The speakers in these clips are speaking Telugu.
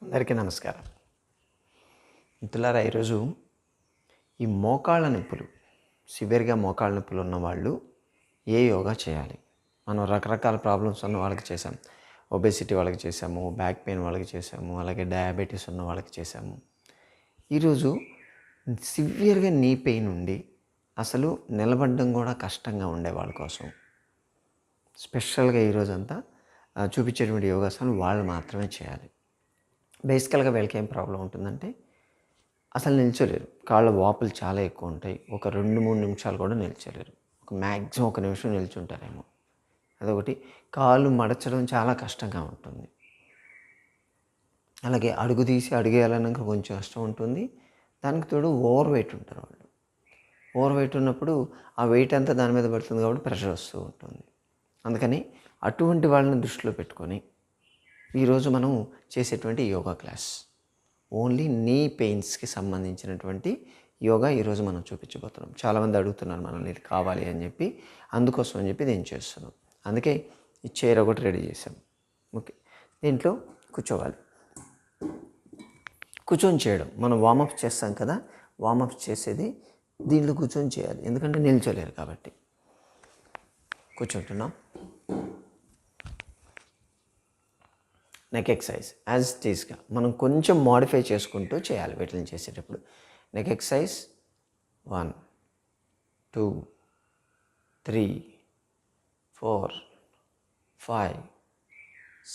అందరికీ నమస్కారం. మిత్రులారా, ఈరోజు ఈ మోకాళ్ళ నొప్పులు, సివియర్గా మోకాళ్ళ నొప్పులు ఉన్నవాళ్ళు ఏ యోగా చేయాలి? మనం రకరకాల ప్రాబ్లమ్స్ ఉన్న వాళ్ళకి చేసాం. ఒబెసిటీ వాళ్ళకి చేసాము, బ్యాక్ పెయిన్ వాళ్ళకి చేసాము, అలాగే డయాబెటీస్ ఉన్న వాళ్ళకి చేసాము. ఈరోజు సివియర్గా నీ పెయిన్ ఉండి అసలు నిలబడడం కూడా కష్టంగా ఉండే వాళ్ళ కోసం స్పెషల్గా ఈరోజంతా చూపించేటువంటి యోగాసనాలు వాళ్ళు మాత్రమే చేయాలి. బేసికల్గా వీళ్ళకి ఏం ప్రాబ్లం ఉంటుందంటే అసలు నిల్చోలేరు. కాళ్ళ వాపులు చాలా ఎక్కువ ఉంటాయి. ఒక 2-3 నిమిషాలు కూడా నిల్చోలేరు. మ్యాక్సిమం 1 నిమిషం నిల్చుంటారేమో. అదొకటి. కాళ్ళు మడచడం చాలా కష్టంగా ఉంటుంది. అలాగే అడుగు తీసి అడుగేయాలన్నాక కొంచెం కష్టం ఉంటుంది. దానికి తోడు ఓవర్ వెయిట్ ఉంటారు వాళ్ళు. ఓవర్ వెయిట్ ఉన్నప్పుడు ఆ వెయిట్ అంతా దాని మీద పడుతుంది కాబట్టి ప్రెషర్ వస్తూ ఉంటుంది. అందుకని అటువంటి వాళ్ళని దృష్టిలో పెట్టుకొని ఈరోజు మనం చేసేటువంటి యోగా క్లాస్ ఓన్లీ నీ పెయిన్స్కి సంబంధించినటువంటి యోగా ఈరోజు మనం చూపించబోతున్నాం. చాలామంది అడుగుతున్నారు మనల్ని ఇది కావాలి అని చెప్పి, అందుకోసం అని చెప్పి నేను చేస్తున్నాం. అందుకే ఈ చైర్ ఒకటి రెడీ చేసాం. ఓకే, దీంట్లో కూర్చోవాలి. కూర్చొని చేయడం మనం వార్మప్ చేస్తాం కదా, వార్మప్ చేసేది దీంట్లో కూర్చొని చేయాలి. ఎందుకంటే నిల్చోలేరు కాబట్టి. కూర్చుంటున్నాం. నెక్ ఎక్సర్సైజ్ యాజ్ ఇట్ ఈస్గా మనం కొంచెం మోడిఫై చేసుకుంటూ చేయాలి వీటిని చేసేటప్పుడు. Neck exercise 1 2 3 4 5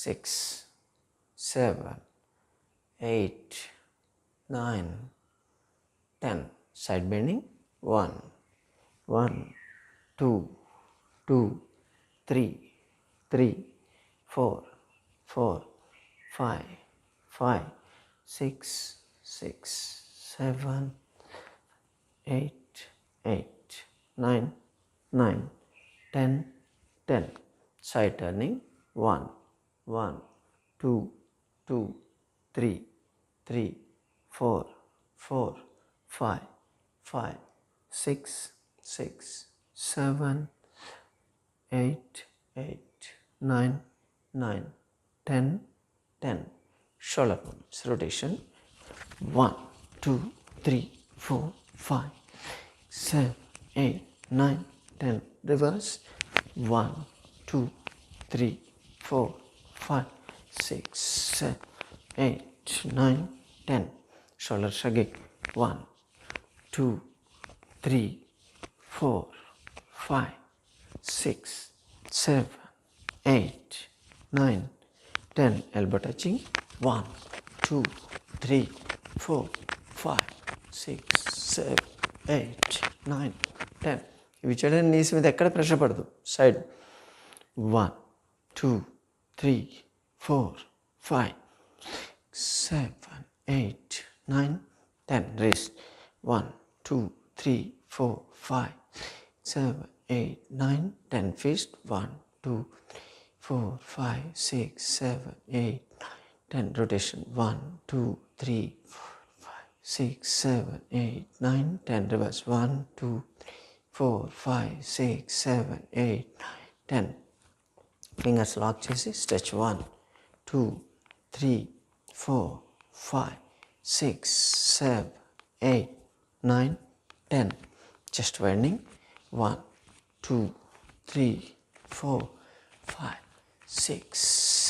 6 7 8 9 10. Side bending 1 1 2 2 3 3 4 4 5 5 6 6 7 8 8 9 9 10 10. Side turning 1 1 2 2 3 3 4 4 5 5 6 6 7 8 8 9 9 10 10. Shoulder movements. Rotation 1 2 3 4 5 7 8 9 10. Reverse 1 2 3 4 5 6 7 8 9 10. Shoulder shrugging 1 2 3 4 5 6 7 8 9 10. Elbow touching 1 2 3 4 5 6 7 8 9 10. ఇవి చేయడానికి నీస్ మీద ఎక్కడ ప్రెషర్ పడదు. Side 1 2 3 4 5 7 8 9 10. Wrist 1 2 3 4 5 7 8 9 10. Fist 1 2 4 5 6 7 8 9 10. Rotation 1 2 3 4 5 6 7 8 9 10. Reverse 1 2 3 4 5 6 7 8 9 10. Fingers lock చేసి stretch 1 2 3 4 5 6 7 8 9 10. Chest winding 1 2 3 4 5 6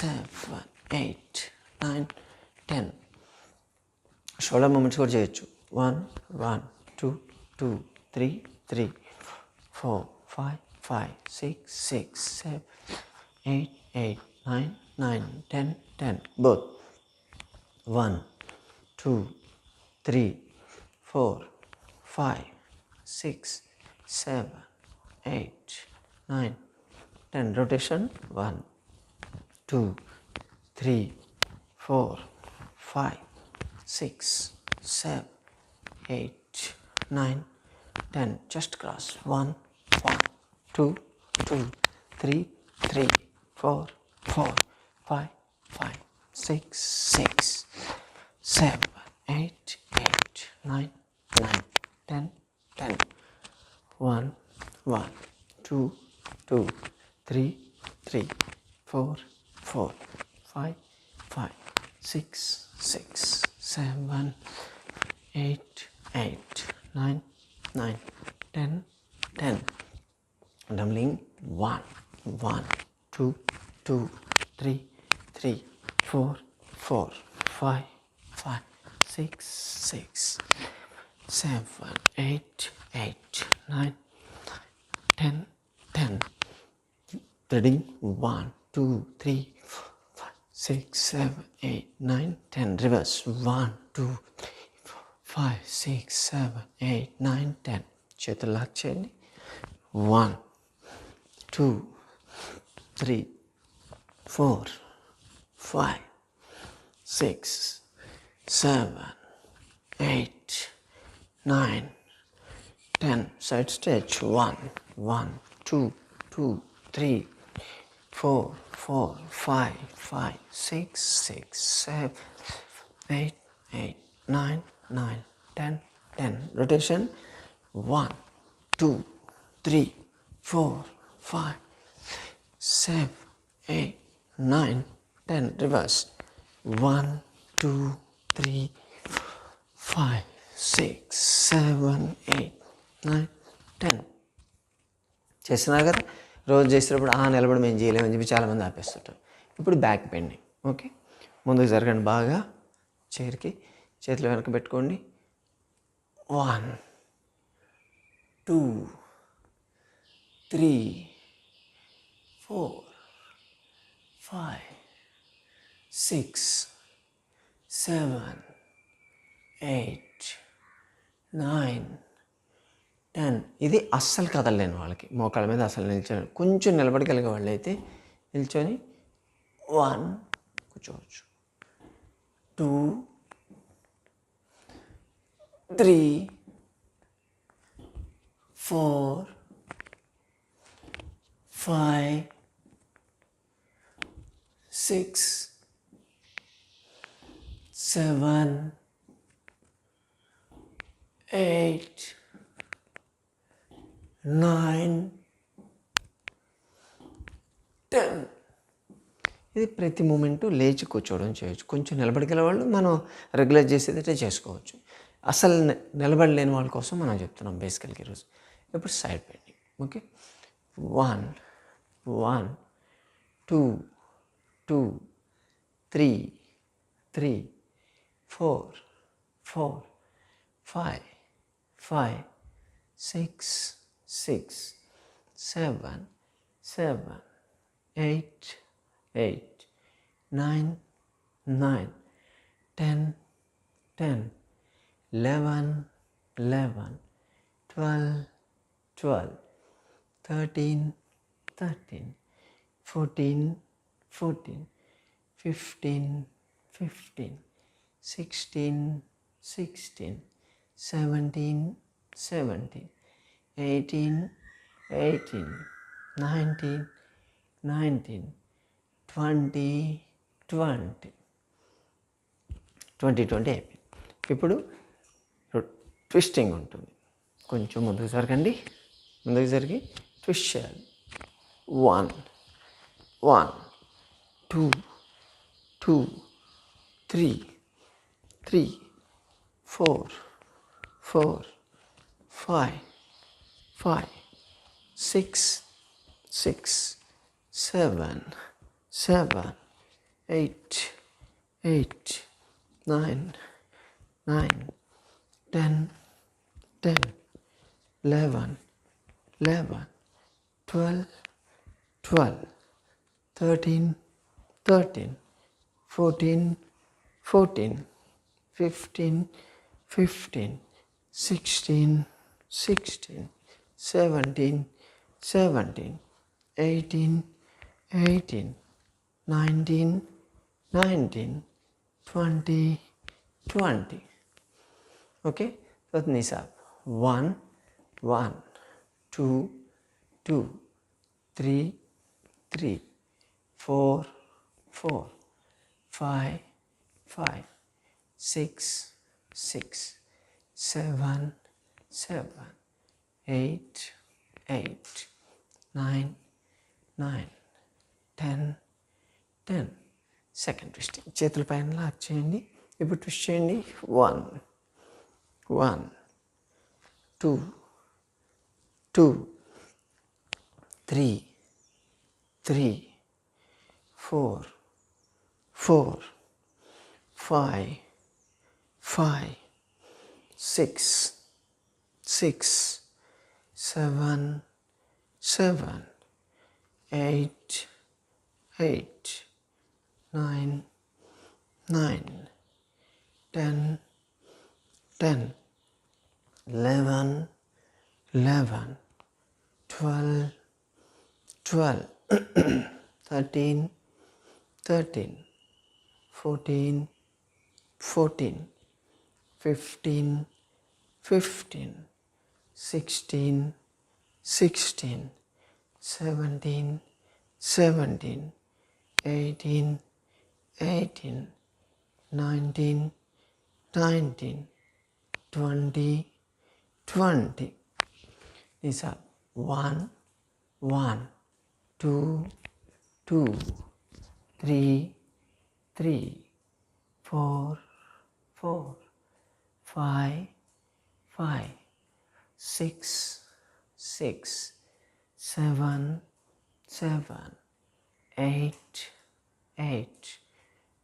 7 8 9 10. Shoulder moments కూడా చేయొచ్చు. 1 1 2 2 3 3 4 5 5 6 6 7 8 8 9 9 10 10. Both 1 2 3 4 5 6 7 8 9 10. Rotation 1 2 3 4 5 6 7 8 9 10. Just cross 1 1 2 2 3 3 4 4 5 5 6 6 7 8 8 9 9 10 10. 1 1 2 2 3 3 4 4 5 5 6, 6, 7, 8, 8, 9, 9, 10, 10. Doubling 1, 1, 2, 2, 3, 3, 4, 4, 5, 5, 6, 6, 7, 8, 8, 9, 10, 10. Threading 1, 2, 3, 4, 5, 6, 7, 8, 9, 10. Reverse 1, 2, 3, 4, 5, 6, 7, 8, 9, 10. చేతులు లాక్ చేయండి. 1, 2, 3, 4, 5, 6, 7, 8, 9, 10. Side stretch. 1, 1, 2, 2, 3, 4, 4, 5, 5, 6, 6, 7, 8, 8, 9, 9, 10, 10. Rotation. 1, 2, 3, 4, 5, 7, 8, 9, 10. Reverse. 1, 2, 3, 5, 6, 7, 8, 9, 10. చేస్తున్నారు కదా. రోజు చేసినప్పుడు నిలబడి మేము చేయలేమని చెప్పి చాలామంది ఆపేస్తుంటారు. ఇప్పుడు బ్యాక్ బెండింగ్. ఓకే, ముందుకు జరగండి బాగా. చైర్కి చేతులు వెనక పెట్టుకోండి. 1, 2, 3, 4, 5, 6, 7, 8, 9, 10. ఇది అస్సలు కదలలేని వాళ్ళకి, మోకాళ్ళ మీద అసలు నిల్చొని కొంచెం నిలబడగలిగే వాళ్ళు అయితే నిల్చొని 1 కూర్చోవచ్చు, 2, 3, 4, 5, 6, 7, 8, 9, 10. ఇది ప్రతి మూమెంటు లేచి కూర్చోవడం చేయొచ్చు. కొంచెం నిలబడికెళ్ళే వాళ్ళు మనం రెగ్యులర్ చేసేదైతే చేసుకోవచ్చు. అసలు నిలబడలేని వాళ్ళ కోసం మనం చెప్తున్నాం బేసికల్గా ఈరోజు. ఇప్పుడు సైడ్ బెండింగ్. ఓకే, 1, 1, 2, 2, 3, 3, 4, 4, 5, 5, 6, 6, 7, 7, 8, 8, 9, 9, 10, 10, 11, 11, 12, 12, 13, 13, 14, 14, 15, 15, 16, 16, 17, 17, 18, 18, 19, 19, 20, 20, 20, 20 అయిపోయింది. ఇప్పుడు ట్విస్టింగ్ ఉంటుంది. కొంచెం ముందుకు జరగండి. ముందుకు జరిగి ట్విస్ట్ చేయాలి. 1, 1, 2, 2, 3, 3, 4, 4, 5, 5, 6, 6, 7, 7, 8, 8, 9, 9, 10, 10, 11, 11, 12, 12, 13, 13, 14, 14, 15, 15, 16, 16, 17, 17, 18, 18, 19, 19, 20, 20. Okay, so knees up. 1, 1, 2, 2, 3, 3, 4, 4, 5, 5, 6, 6, 7, 7, 8, 8, 9, 9, 10, 10. Second twisting. చేతుల పైన లాక్ చేయండి. ఇప్పుడు ట్విస్ట్ చేయండి. 1 1 2 2 3 3 4 4 5 5 6 6 7 7 8 8 9 9 10 10 11 11 12 12 13 13 14 14 15 15 16 16 17 17 18 18 19 19 20 20. These are 1 1 2 2 3 3 4 4 5 5 6 6 7 7 8 8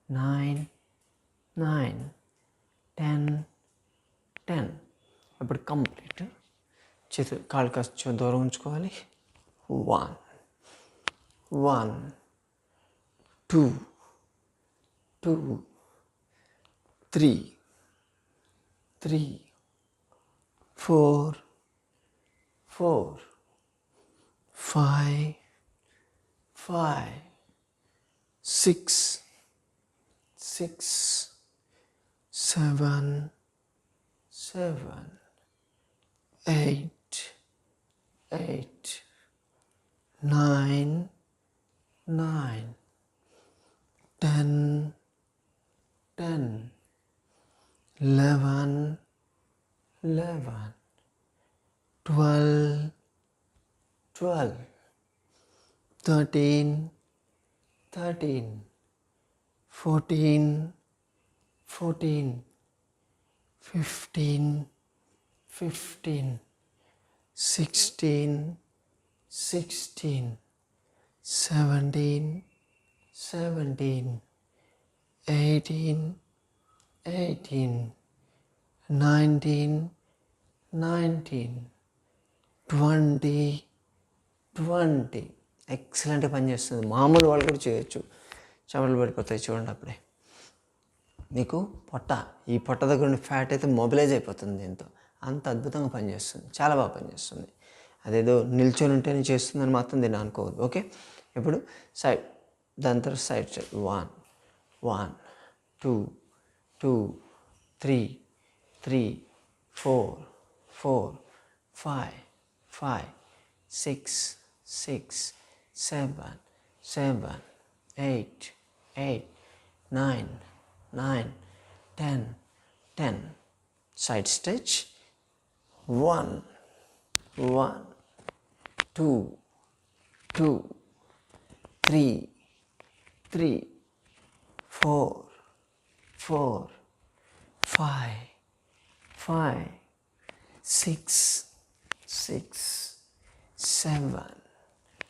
9 9 10 10. అప్పుడు కంప్లీట్. చేతులు కాళ్ళు కొంచెం దూరం ఉంచుకోవాలి. 1 1 2 2 3 3 4 4 5 5 6 6 7 7 8 8 9 9 10 10 11 11 12 12 13 13 14 14 15 15 16 16 17 17 18 18 19 19 20 20. ఎక్సలెంట్గా పనిచేస్తుంది. మామూలు వాళ్ళు కూడా చేయొచ్చు. చెమటలు పడిపోతాయి చూడండి. అప్పుడే మీకు ఈ పొట్ట దగ్గర ఉన్న ఫ్యాట్ అయితే మొబిలైజ్ అయిపోతుంది. దీంతో అంత అద్భుతంగా పనిచేస్తుంది. చాలా బాగా పనిచేస్తుంది. అదేదో నిల్చొని ఉంటేనే చేస్తుందని మాత్రం దీన్ని అనుకోవద్దు. ఓకే, ఇప్పుడు సైడ్, దాని తర్వాత సైడ్ 1 1 2 2 3 3 4 4 5 5 6 6 7 7 8 8 9 9 10 10. Side stretch. 1 1 2 2 3 3 4 4 5 5 6 6 7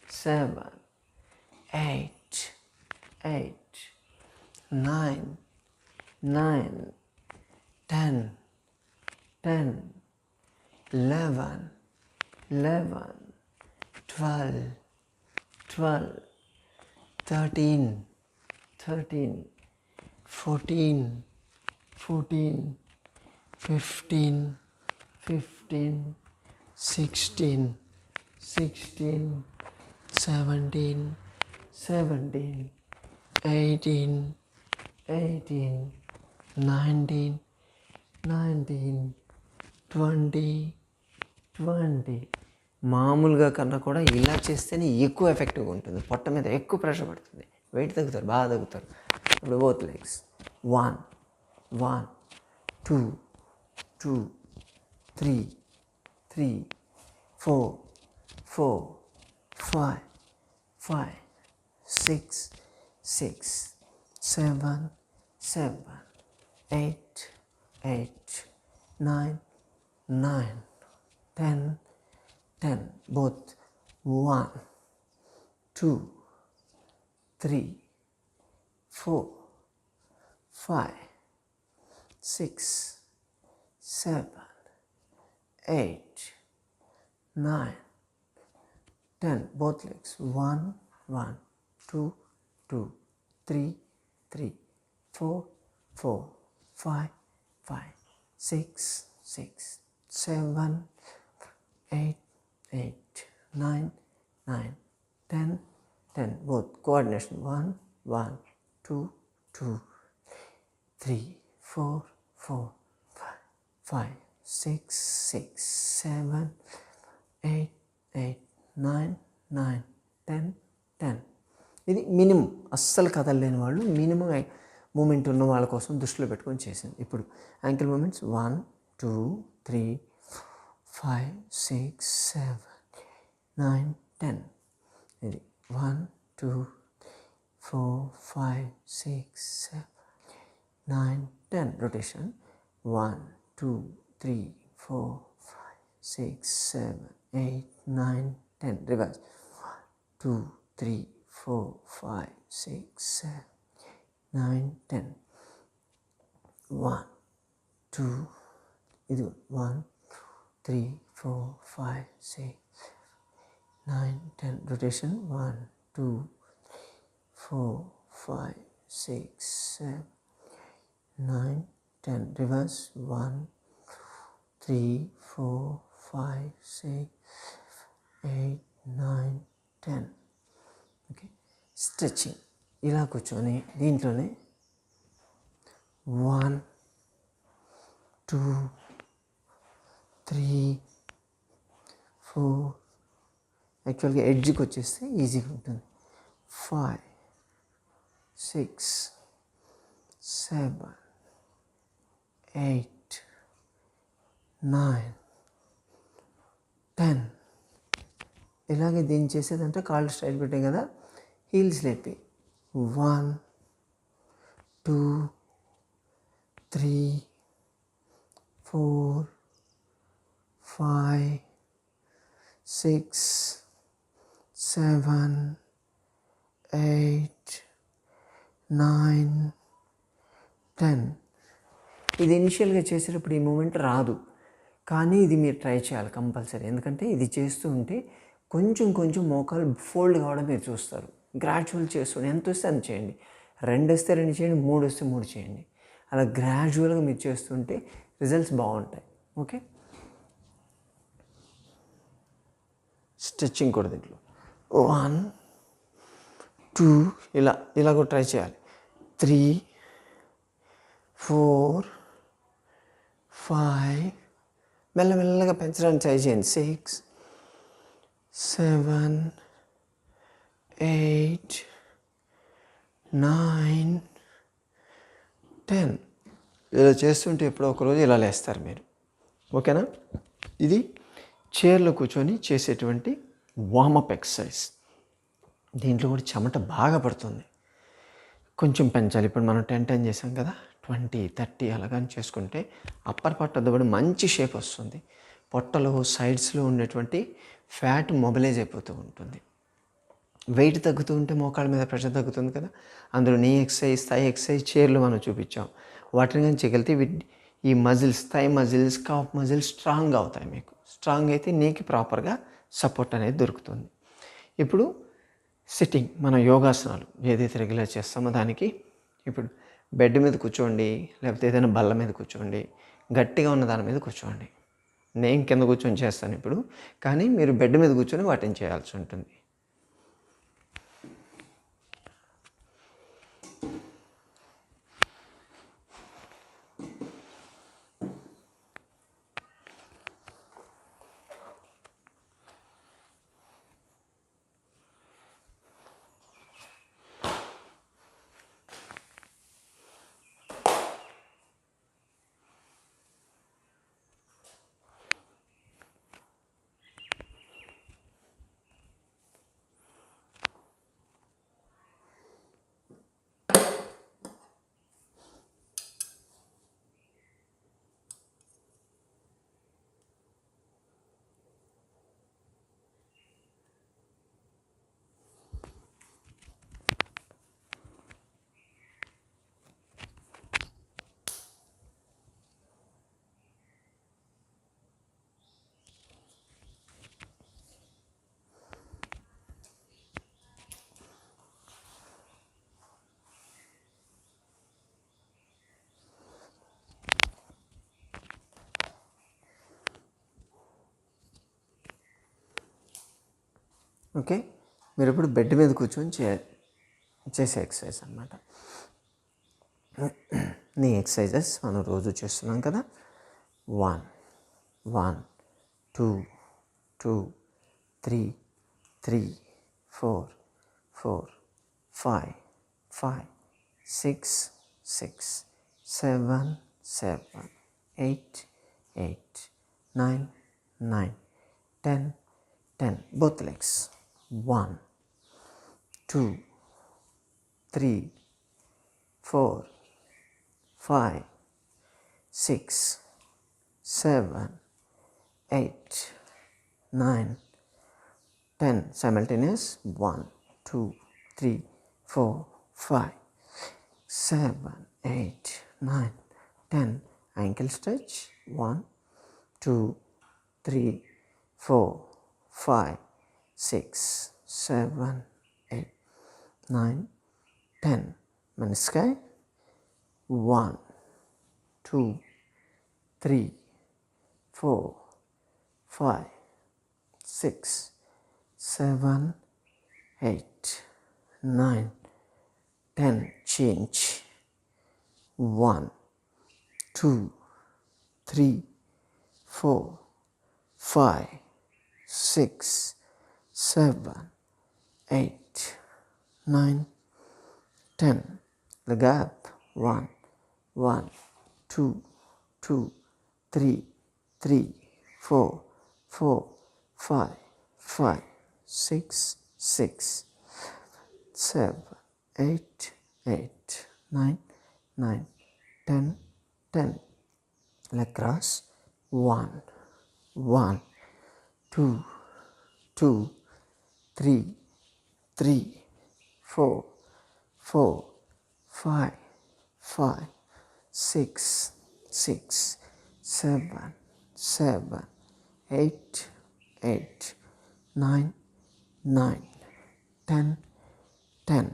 7 8 8 9 9 10 10 11 11 12 12 13 13 14 14 15 15 16 16 17 17 18 18 19 19 20 20. మామూలుగా కన్నా కూడా ఇలా చేస్తేనే ఎక్కువ ఎఫెక్టివ్గా ఉంటుంది. పొట్ట మీద ఎక్కువ ప్రెషర్ పడుతుంది. వెయిట్ తగ్గుతారు, బాగా తగ్గుతారు. ఇప్పుడు both legs. 1 1 2 2 3 3 4 4 5 5 6 6 7, 7, 8, 8, 9, 9, 10, 10. Both 1, 2, 3, 4, 5, 6, 7, 8, 9, 10. Both legs 1, 1, 2, 2, 3, 3, 4, 4, 5, 5, 6, 6, 7, 8, 8, 9, 9, 10, 10. Both coordination 1, 1, 2, 2, 3, 4, 4, 5, 5, 6, 6, 7, 8, 8, 9, 9, 10, 10. ఇది మినిమం, అస్సలు కదలలేని వాళ్ళు, మినిమం మూమెంట్ ఉన్న వాళ్ళ కోసం దృష్టిలో పెట్టుకొని చేసింది. ఇప్పుడు యాంకిల్ మూమెంట్స్ 1, 2, 3, 5, 6, 7, 9, 10. ఇది 1, 2, 4, 5, 6, 7, 9, 10. Rotation 1, 2, 3, 4, 5, 6, 7, 8, 9, 10. Reverse 1, 2, 3, 4, 5, 6, 7, 9, 10. 1, 2, ఇది 1, 3, 4, 5, 6, 9, 10. Rotation 1, 2, 4, 5, 6, 7, 9, 10. Reverse 1, 3, 4, 5, 6, 8, 9, 10. ఓకే, స్ట్రెచ్చింగ్ ఇలా కూర్చొని దీంట్లోనే 1, 2, 3, 4, యాక్చువల్గా ఎడ్జ్కి వచ్చేస్తే ఈజీగా ఉంటుంది. 5, 6, 7, 8, 9, 10. ఇలాగే దీన్ని చేసేదంటే కాళ్ళు స్ట్రైట్ పెట్టాం కదా, హీల్స్ లేపి 1, 2, 3, 4, 5, 6, 7, 8, 9, 10. ఇది ఇనిషియల్గా చేసేటప్పుడు ఈ మూమెంట్ రాదు, కానీ ఇది మీరు ట్రై చేయాలి కంపల్సరీ. ఎందుకంటే ఇది చేస్తూ ఉంటే కొంచెం కొంచెం మోకాలు ఫోల్డ్ కావడం మీరు చూస్తారు. గ్రాడ్యువల్ చేస్తుండే, ఎంత వస్తే అంత చేయండి. 2 వస్తే 2 చేయండి, 3 వస్తే 3 చేయండి. అలా గ్రాడ్యువల్గా మీరు చేస్తుంటే రిజల్ట్స్ బాగుంటాయి. ఓకే, స్ట్రెచ్చింగ్ కూడా దీంట్లో 1, 2 ఇలా కూడా ట్రై చేయాలి. 3, 4, 5, మెల్లమెల్లగా పెంచడానికి ట్రై చేయండి. 6, 7, 8, 9, 10. ఇలా చేస్తుంటే ఎప్పుడో ఒకరోజు ఇలా లేస్తారు మీరు. ఓకేనా, ఇది చైర్లో కూర్చొని చేసేటువంటి వార్మప్ ఎక్సర్సైజ్. దీంట్లో కూడా చెమట బాగా పడుతుంది, కొంచెం పెంచాలి. ఇప్పుడు మనం 10, 10 చేసాం కదా, 20, 30 అలాగని చేసుకుంటే అప్పర్ పార్ట్ అద్దబడి మంచి షేప్ వస్తుంది. పొట్టలో సైడ్స్లో ఉండేటువంటి ఫ్యాట్ మొబిలైజ్ అయిపోతూ ఉంటుంది. వెయిట్ తగ్గుతూ ఉంటే మోకాళ్ళ మీద ప్రెషర్ తగ్గుతుంది కదా. అందులో నీ ఎక్సర్సైజ్, థై ఎక్సర్సైజ్ చైర్లో మనం చూపించాం. వాటిని కానీ చేయగలిగితే ఈ muscles, thigh muscles, calf muscles strong అవుతాయి. మీకు స్ట్రాంగ్ అయితే నీకు ప్రాపర్గా సపోర్ట్ అనేది దొరుకుతుంది. ఇప్పుడు సిట్టింగ్, మన యోగాసనాలు ఏదైతే రెగ్యులర్ చేస్తామో దానికి ఇప్పుడు బెడ్ మీద కూర్చోండి, లేకపోతే ఏదైనా బల్ల మీద కూర్చోండి, గట్టిగా ఉన్న దాని మీద కూర్చోండి. నేను కింద కూర్చొని చేస్తాను ఇప్పుడు, కానీ మీరు బెడ్ మీద కూర్చొని వాటిని చేయాల్సి ఉంటుంది. ఓకే, మీరు ఇప్పుడు బెడ్ మీద కూర్చొని చేసే ఎక్సర్సైజ్ అన్నమాట. నీ ఎక్సర్సైజెస్ మనం రోజు చేస్తున్నాం కదా. 1 1 2 2 3 3 4 4 5 5 6 6 7 7 8 8 9 9 10 10. Both legs. 1 2 3 4 5 6 7 8 9 10. Simultaneous. 1 2 3 4 5 7 8 9 10. Ankle stretch. 1 2 3 4 5 6 7 8 9 10. Menisci. 1 2 3 4 5 6 7 8 9 10. Change. 1 2 3 4 5 6 7 8 9 10. The gap. 1 1 2 2 3 3 4 4 5 5 6 6 7 8 8 9 9 10 10. Leg cross. 1 1 2 2 3 3 4 4 5 5 6 6 7 7 8 8 9 9 10 10.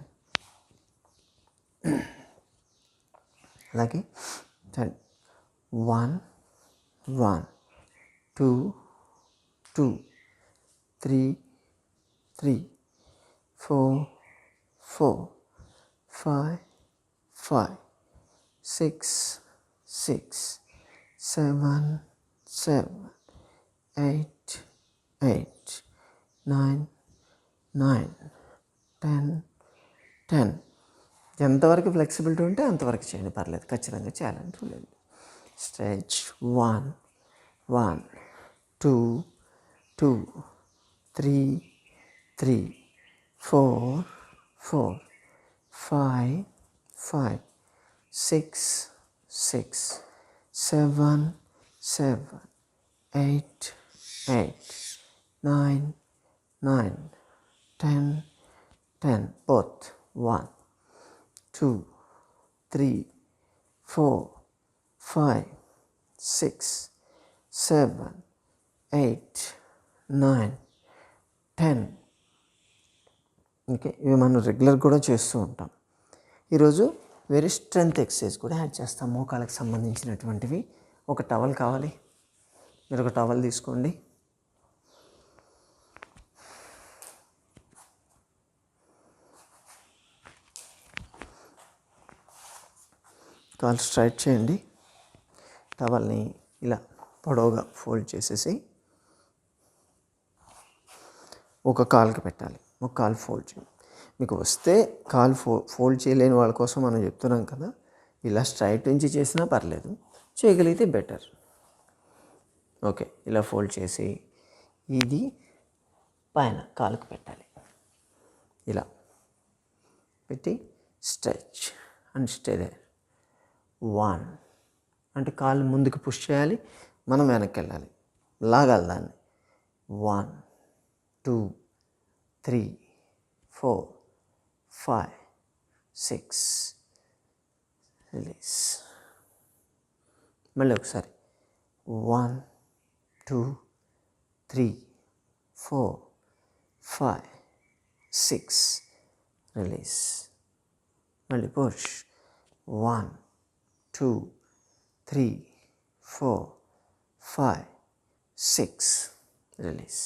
అలాగే 10. 1 1 2 2 3 3 4 4 5 5 6 6 7 7 8 8 9 9 10 10. ఎంతవరకు ఫ్లెక్సిబిలిటీ ఉంటే అంతవరకు చేయండి, పర్లేదు, ఖచ్చితంగా చేయాలని చూడండి. స్ట్రెచ్. 1 1 2 2 3 3 4 4 5 5 6 6 7 7 8 8 9 9 10 10. Both. 1 2 3 4 5 6 7 8 9 10. ఓకే, ఇవి మనం రెగ్యులర్ కూడా చేస్తూ ఉంటాం. ఈరోజు వేరే స్ట్రెంగ్త్ ఎక్సర్సైజ్ కూడా యాడ్ చేస్తాం, మోకాళ్ళకి సంబంధించినటువంటివి. ఒక టవల్ కావాలి, మీరు ఒక టవల్ తీసుకోండి. కాలు స్ట్రైట్ చేయండి. టవల్ని ఇలా పొడవుగా ఫోల్డ్ చేసేసి ఒక కాలుకి పెట్టాలి, ఒక కాలు ఫోల్డ్ చేయండి. మీకు వస్తే కాలు ఫోల్డ్ చేయలేని వాళ్ళ కోసం మనం చెప్తున్నాం కదా, ఇలా స్ట్రైట్ నుంచి చేసినా పర్లేదు, చేయగలిగితే బెటర్. ఓకే, ఇలా ఫోల్డ్ చేసి ఇది పైన కాలుకి పెట్టాలి. ఇలా పెట్టి స్ట్రెచ్ అండ్ స్టే దేర్. 1 అంటే కాళ్ళు ముందుకు పుష్ చేయాలి, మనం వెనక్కి వెళ్ళాలి, లాగాలి దాన్ని. 1 2 3 4 5 6 రిలీజ్. మళ్ళీ ఒకసారి. 1 2 3 4 5 6 రిలీజ్. మళ్ళీ పుష్. 1 2 3 4 5 6 రిలీజ్.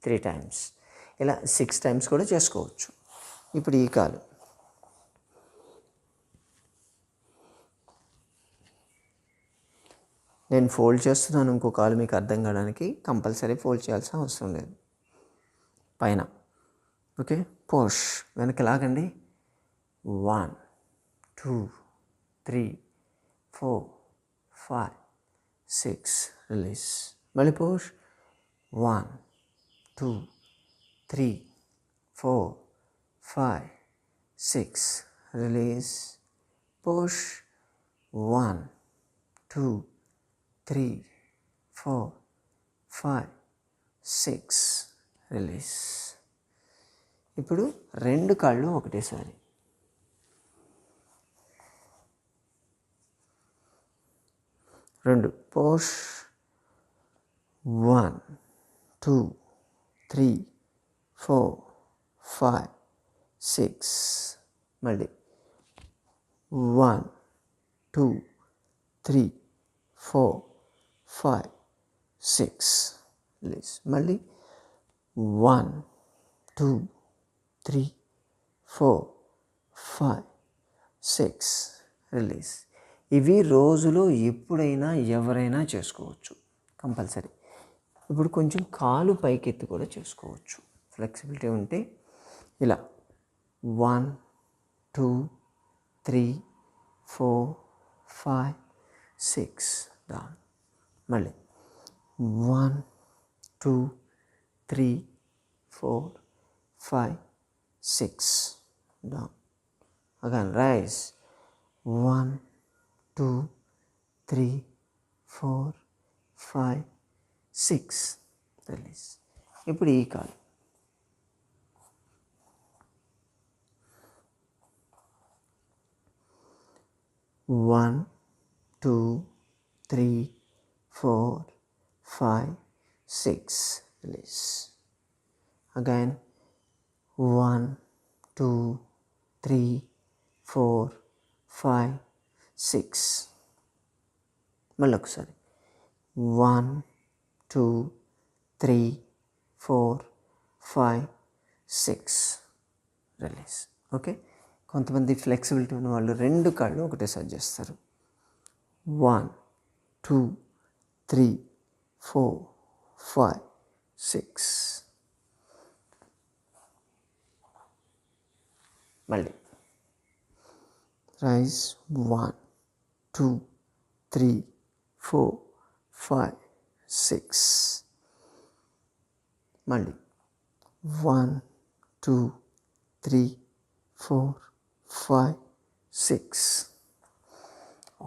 3 times. ఇలా 6 టైమ్స్ కూడా చేసుకోవచ్చు. ఇప్పుడు ఈ కాలు నేను ఫోల్డ్ చేస్తున్నాను. ఇంకో కాలు మీకు అర్థం కావడానికి కంపల్సరీ ఫోల్డ్ చేయాల్సిన అవసరం లేదు. పైన ఓకే, పుష్, వెనక్కి లాగండి. 1 2 3 4 5 6 రిలీజ్. మళ్ళీ పుష్. 1 2 3 4 5 6 రిలీజ్. పుష్. 1 2 3 4 5 6 రిలీజ్. ఇప్పుడు 2 కాళ్ళు ఒకటేసారి. రెండు పుష్. 1 2 3 4 5 6. మళ్ళీ 1 2 3 4 5 6 రిలీజ్. మళ్ళీ 1 2 3 4 5 6 రిలీజ్. ఇవి రోజులో ఎప్పుడైనా ఎవరైనా చేసుకోవచ్చు కంపల్సరీ. ఇప్పుడు కొంచెం కాలు పైకెత్తి కూడా చేసుకోవచ్చు. ఫ్లెక్సిబిలిటీ ఉంటే ఇలా 1 2 3 4 5 6 డౌన్. మళ్ళీ 1 2 3 4 5 6 డౌన్. Again rise. 1 2 3 4 5 6 రిలీజ్. ఇప్పుడు ఈ కాలు 1 2 3 4 5 6 రిలీజ్. అగైన్ 1 2 3 4 5 6. మళ్ళీ ఒకసారి 1 2 3 4 5 6 రిలీజ్. ఓకే, కొంతమంది ఫ్లెక్సిబిలిటీ ఉన్న వాళ్ళు 2 కాళ్ళు ఒకటేసారి చేస్తారు. 1 2 3 4 5 6. మళ్ళీ రైజ్. 1 2 3 4 5 6. మళ్ళీ 1 2 3 4 5 6.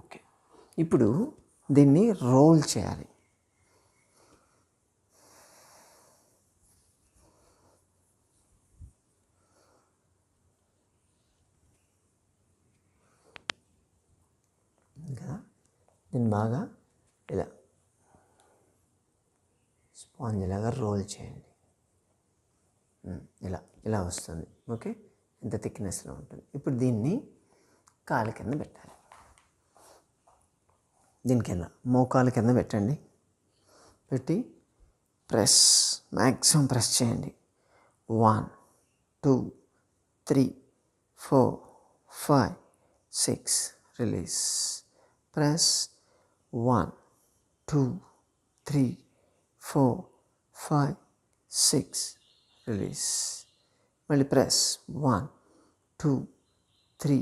ఓకే, ఇప్పుడు దీన్ని రోల్ చేయాలి. ఇంకా దీన్ని బాగా ఇలా స్పాంజ్ లాగా రోల్ చేయండి. ఇలా ఇలా వస్తుంది. ఓకే, ఇంత థిక్నెస్లో ఉంటుంది. ఇప్పుడు దీన్ని కాలు కింద పెట్టాలి. దీని కింద మోకాలు కింద పెట్టండి. పెట్టి ప్రెస్, మ్యాక్సిమం ప్రెస్ చేయండి. 1 2 3 4 5 6 రిలీజ్. ప్రెస్. 1 2 3 4 5 6 రిలీజ్. మళ్ళీ ప్రెస్. 1 2 3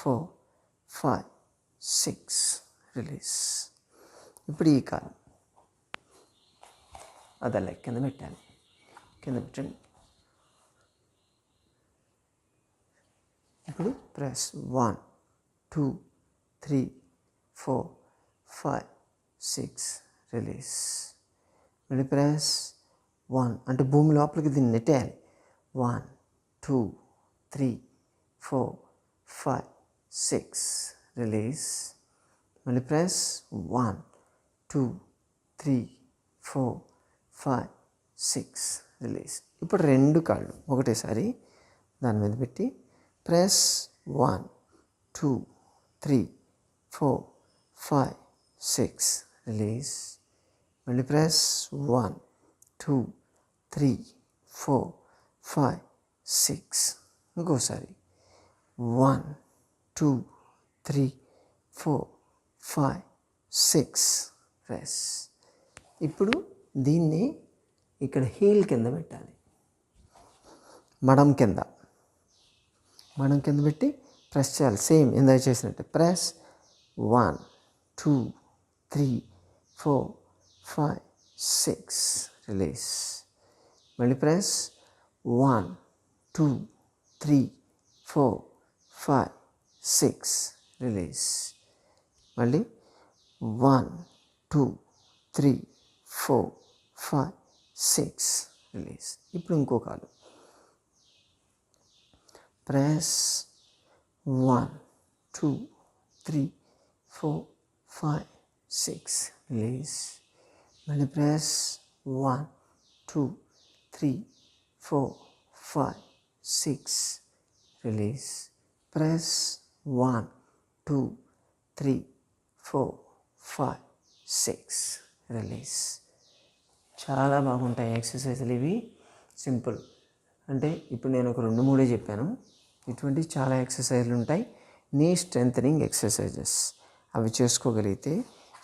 4 5 6 రిలీజ్. ఇప్పుడు ఈ కాలు అదే లెక్క కింద పెట్టాలి. కింద పెట్టండి. ఇప్పుడు ప్రెస్. 1 2 3 4 5 6 రిలీజ్. మళ్ళీ ప్రెస్. 1 అంటే భూమి లోపలికి దీన్ని నెట్టేయాలి. 1 2 3 4 5 6 రిలీజ్. మళ్ళీ ప్రెస్. 1 2 3 4 5 6 రిలీజ్. ఇప్పుడు 2 కాళ్ళు ఒకటేసారి దాని మీద పెట్టి ప్రెస్. 1 2 3 4 5 6 రిలీజ్. మళ్ళీ ప్రెస్. 1 2 3 4 5 6. ఇంకోసారి 1 2 3 4 5 6. ప్రెస్. ఇప్పుడు దీన్ని ఇక్కడ హీల్ కింద పెట్టాలి, మడం కింద పెట్టి ప్రెస్ చేయాలి. సేమ్ ఇందాక చేసినట్టు ప్రెస్. 1 2 3 4 5 6. రిలీజ్. మళ్ళీ ప్రెస్. 1 2 3 4 5 6. రిలీజ్. మళ్ళీ 1 2 3 4 5 6. రిలీజ్. ఇప్పుడు ఇంకో కాలు ప్రెస్. 1 2 3 4 5 6. రిలీజ్. మళ్ళీ ప్రెస్. 1 2 3 4 5 6. రిలీజ్. ప్రెస్. 1 2 3 4 5 6. రిలీజ్. చాలా బాగుంటాయి ఎక్సర్సైజులు ఇవి. సింపుల్. అంటే ఇప్పుడు నేను ఒక 2-3 చెప్పాను. ఇటువంటి చాలా ఎక్సర్సైజులు ఉంటాయి. నీ స్ట్రెంథనింగ్ ఎక్సర్సైజెస్ అవి చేసుకోగలిగితే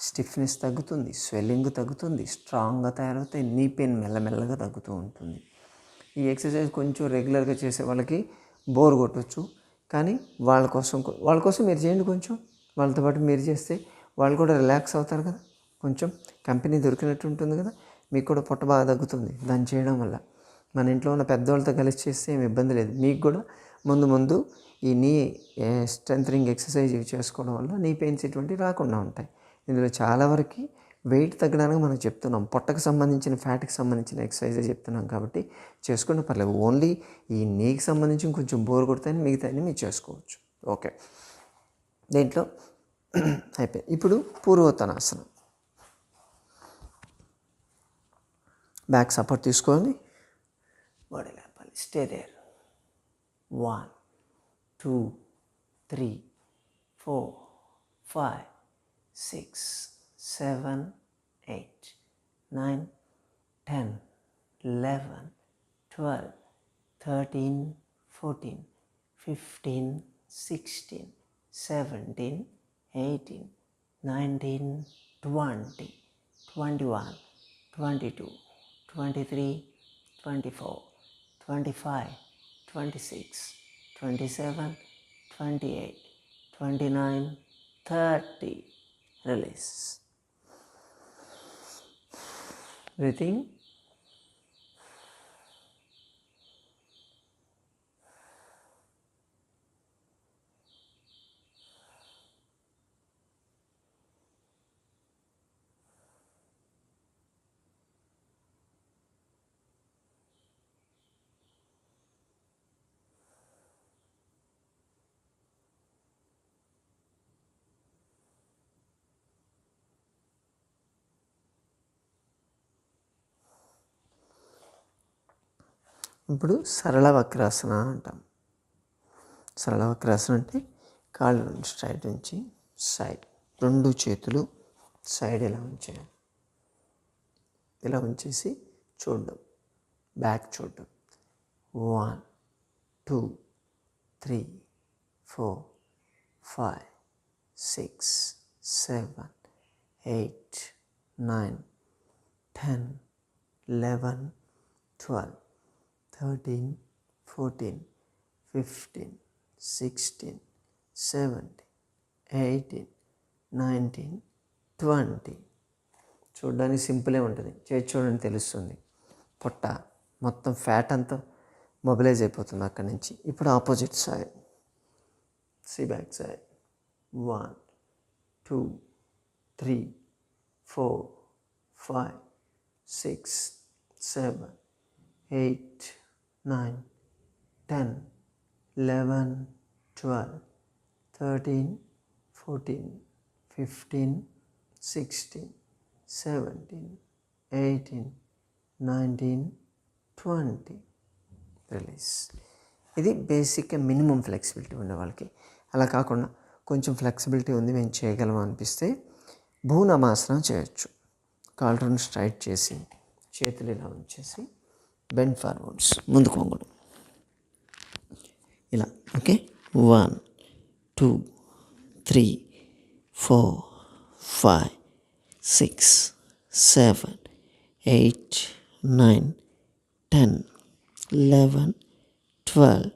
స్టిఫ్నెస్ తగ్గుతుంది, స్వెల్లింగ్ తగ్గుతుంది, స్ట్రాంగ్గా తయారవుతాయి, నీ పెయిన్ మెల్లమెల్లగా తగ్గుతూ ఉంటుంది. ఈ ఎక్సర్సైజ్ కొంచెం రెగ్యులర్గా చేసే వాళ్ళకి బోర్ కొట్టవచ్చు, కానీ వాళ్ళ కోసం మీరు చేయండి. కొంచెం వాళ్ళతో పాటు మీరు చేస్తే వాళ్ళు కూడా రిలాక్స్ అవుతారు కదా, కొంచెం కంపెనీ దొరికినట్టు ఉంటుంది కదా, మీకు కూడా పొట్ట బాగా తగ్గుతుంది దాన్ని చేయడం వల్ల. మన ఇంట్లో ఉన్న పెద్దవాళ్ళతో కలిసి చేస్తే ఏమి ఇబ్బంది లేదు. మీకు కూడా ముందు ఈ నీ స్ట్రెంథనింగ్ ఎక్సర్సైజ్ ఇవి చేసుకోవడం వల్ల నీ పెయిన్స్ ఇటువంటివి రాకుండా ఉంటాయి. ఇందులో చాలా వరకు వెయిట్ తగ్గడానికి మనం చెప్తున్నాం, పొట్టకు సంబంధించిన ఫ్యాట్కి సంబంధించిన ఎక్సర్సైజే చెప్తున్నాం కాబట్టి చేసుకుంటే పర్లేదు. ఓన్లీ ఈ నీకి సంబంధించి కొంచెం బోర్ కొడితే మిగతా మీరు చేసుకోవచ్చు. ఓకే, దీంట్లో అయిపోయింది. ఇప్పుడు పూర్వోత్తనాసనం. బ్యాక్ సపోర్ట్ తీసుకొని బాడీ లేపాలి. Stay there. 1 2 3 4 5 6 7 8 9 10 11 12 13 14 15 16 17 18 19 20 21 22 23 24 25 26 27 28 29 30. Release. Breathing. ఇప్పుడు సరళ వక్రాసన అంటాం. సరళ వక్రాసన అంటే కాళ్ళు స్ట్రైట్ ఉంచి సైడ్, 2 చేతులు సైడ్ ఇలా ఉంచేయాలి. ఇలా ఉంచేసి చూడడం, బ్యాక్ చూడడం. 1 2 3 4 5 6 7 8 9 10 11 12 13 14 15 16 17 18 19 20. చూడడానికి సింపులే ఉంటుంది, చేసి చూడండి తెలుస్తుంది. పొట్ట మొత్తం ఫ్యాట్ అంతా మొబిలైజ్ అయిపోతుంది అక్కడి నుంచి. ఇప్పుడు opposite side, back side. 1 2 3 4 5 6 7 8 9 10 11 12 13 14 15 16 17 18 19 20. Release. ఇది బేసిక్గా మినిమం ఫ్లెక్సిబిలిటీ ఉండే వాళ్ళకి. అలా కాకుండా కొంచెం ఫ్లెక్సిబిలిటీ ఉంది మేము చేయగలం అనిపిస్తే భూనమాసనం చేయొచ్చు. కాళ్ళను స్ట్రైట్ చేసి చేతులు ఇలా ఉంచేసి బెండ్ ఫార్వర్డ్స్, ముందుకు వంగడం. ఇలా. Okay, 1 2 3 4 5 6 7 8 9 10 11 12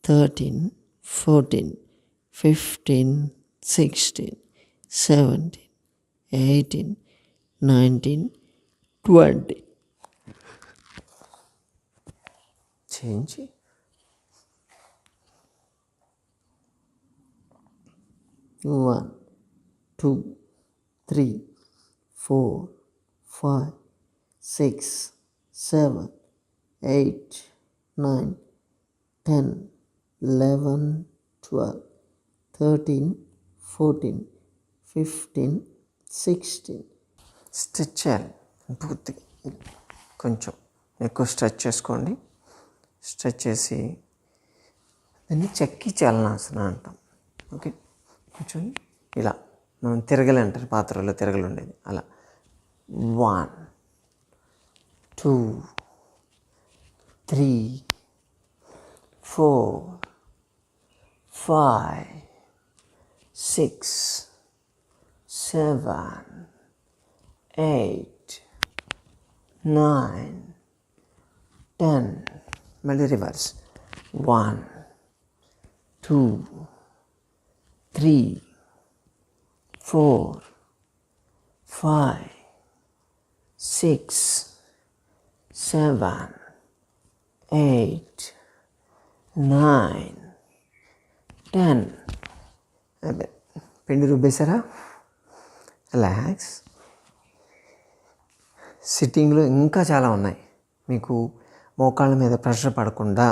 13 14 15 16 17 18 19 20 change. 1 2 3 4 5 6 7 8 9 10 11 12 13 14 15 16. స్ట్రెచ్ చేయాలి పూర్తిగా. కొంచెం ఎక్కువ స్ట్రెచ్ చేసుకోండి. స్ట్రెచ్ చేసి దాన్ని చెక్కి చలనాసన అంటాం. ఓకే, కొంచెం ఇలా మనం తిరగలి అంటారు, పాత్రలో తిరగలు ఉండేది అలా. 1 2 3 4 5 6 7 8 9 10. మళ్ళీ రివర్స్. 1 2 3 4 5 6 7 8 9 10. అదే పిండి రుబ్బేశారా? రిలాక్స్. సిట్టింగ్లో ఇంకా చాలా ఉన్నాయి. మీకు మోకాళ్ళ మీద ప్రెషర్ పడకుండా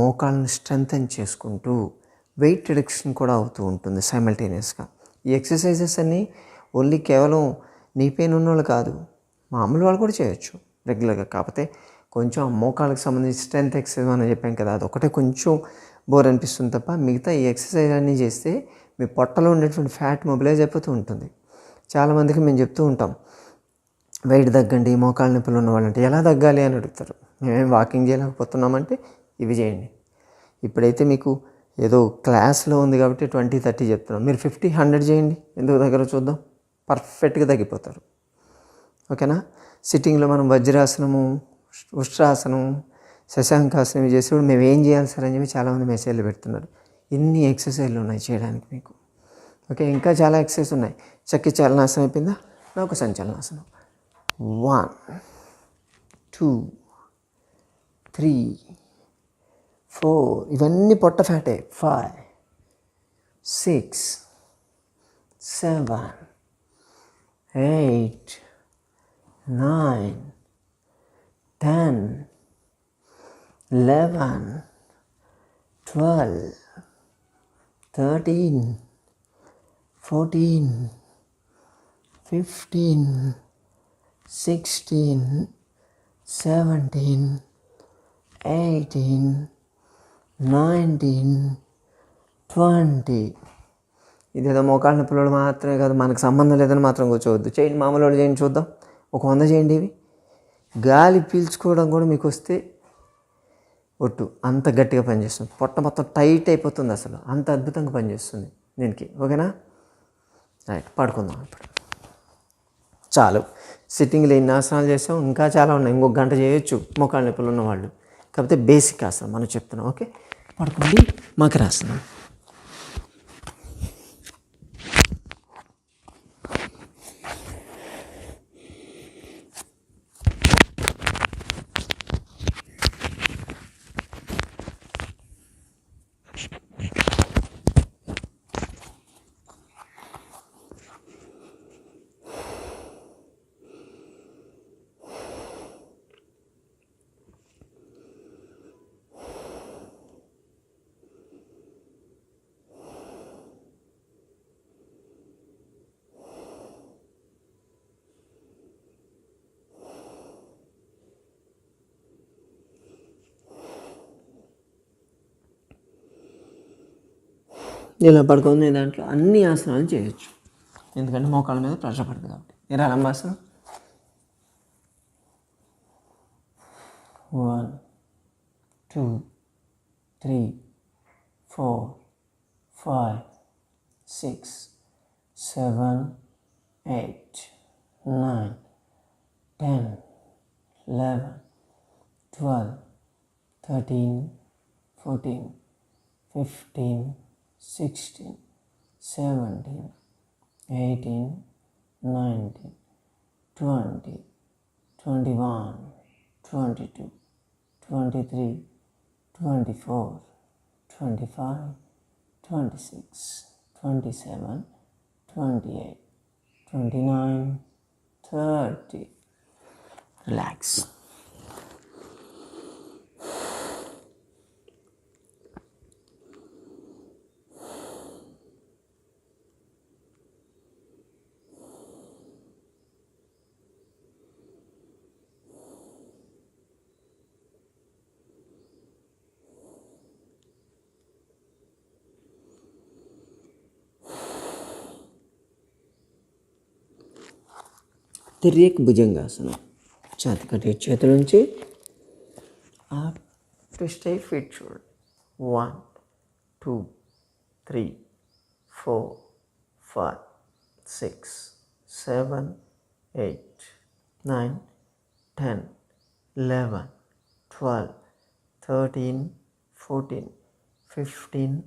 మోకాళ్ళని స్ట్రెంగ్తన్ చేసుకుంటూ వెయిట్ రిడక్షన్ కూడా అవుతూ ఉంటుంది సైమల్టేనియస్గా. ఈ ఎక్సర్సైజెస్ అన్నీ ఓన్లీ కేవలం నీ పెయిన్ ఉన్నవాళ్ళు కాదు, మామూలు వాళ్ళు కూడా చేయొచ్చు రెగ్యులర్గా. కాకపోతే కొంచెం మోకాళ్ళకి సంబంధించి స్ట్రెంత్ ఎక్సర్సైజ్ అని చెప్పాం కదా, అదొకటే కొంచెం బోర్ అనిపిస్తుంది తప్ప మిగతా ఈ ఎక్సర్సైజ్ అన్నీ చేస్తే మీ పొట్టలో ఉండేటువంటి ఫ్యాట్ మొబిలైజ్ అయిపోతూ ఉంటుంది. చాలామందికి మేము చెప్తూ ఉంటాం, వెయిట్ తగ్గండి, మోకాళ్ళ నొప్పులు ఉన్న వాళ్ళంటే ఎలా తగ్గాలి అని అడుగుతారు. మేమేం వాకింగ్ చేయలేకపోతున్నామంటే ఇవి చేయండి. ఇప్పుడైతే మీకు ఏదో క్లాస్లో ఉంది కాబట్టి 20 30 చెప్తున్నాం. మీరు 50 100 చేయండి, ఎందుకు దగ్గర చూద్దాం. పర్ఫెక్ట్గా తగ్గిపోతారు. ఓకేనా? సిట్టింగ్లో మనం వజ్రాసనము, ఉష్ట్రాసనం, శశాంకాసనం చేసేప్పుడు మేము ఏం చేయాలి సార్ అని చెప్పి చాలామంది మెసేజ్లు పెడుతున్నారు. ఇన్ని ఎక్సర్సైజ్లు ఉన్నాయి చేయడానికి మీకు. ఓకే, ఇంకా చాలా ఎక్సర్సైజ్ ఉన్నాయి. చక్కి చలనాసనం అయిపోయిందా? నాకు సంచలనాసనం. 1 2 3 4 ఇవన్నీ పొట్ట ఫ్యాటే. 5 6 7 8 9 10 11 12 13 14 15 16 17 18 19 20. ఇదేదో మోకాళ్ళ నొప్పులు మాత్రమే కాదు, మనకు సంబంధం లేదని మాత్రం కూర్చోవద్దు. చేయండి, మామూలు వాళ్ళు చేయండి చూద్దాం. ఒక 100 చేయండి. ఇవి గాలి పీల్చుకోవడం కూడా మీకు వస్తే ఒట్టు అంత గట్టిగా పనిచేస్తుంది. పొట్ట మొత్తం టైట్ అయిపోతుంది, అసలు అంత అద్భుతంగా పనిచేస్తుంది దీనికి. ఓకేనా? రైట్, పడుకుందాం ఇప్పుడు. చాలు, సిట్టింగ్లో ఎన్ని ఆసనాలు చేసాం, ఇంకా చాలా ఉన్నాయి. ఇంకొక గంట చేయొచ్చు మోకాళ్ళ నొప్పులు ఉన్నవాళ్ళు. కాకపోతే బేసిక్ ఆసనం మనం చెప్తున్నాం. ఓకే, పడుకోండి. మకరాసనం. ఇలా పడుకొని దాంట్లో అన్ని ఆసనాలు చేయొచ్చు, ఎందుకంటే మోకాళ్ళ మీద ప్రెషర్ పడుతుంది కాబట్టి. ఇలా లంబాసనం. 1 2 3 4, 5, 6, 7, 8, 9, 10, 11, 12, 13, 14, 15, 16, 17, 18, 19, 20, 21, 22, 23, 24, 25, 26, 27, 28, 29, 30. Relax. తిర్యక్ భుజంగాసనం. ఛాతి కట్టి చేతుల నుంచి ట్విస్ట్ అయ్యి ఫీట్ చూడండి. 1, 2, 3, 4, 5, 6, 7, 8, 9, 10, 11, 12, 13, 14, 15,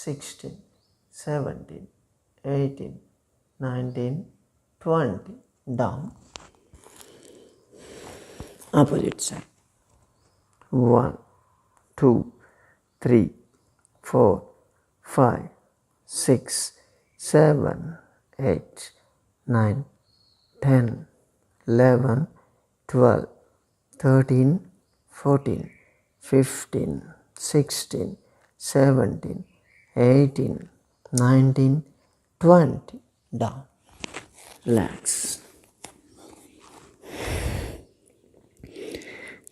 16, 17, 18, 19, 20. Down. Opposite side. 1, 2, 3, 4, 5, 6, 7, 8, 9, 10, 11, 12, 13, 14, 15, 16, 17, 18, 19, 20. Down. Relax.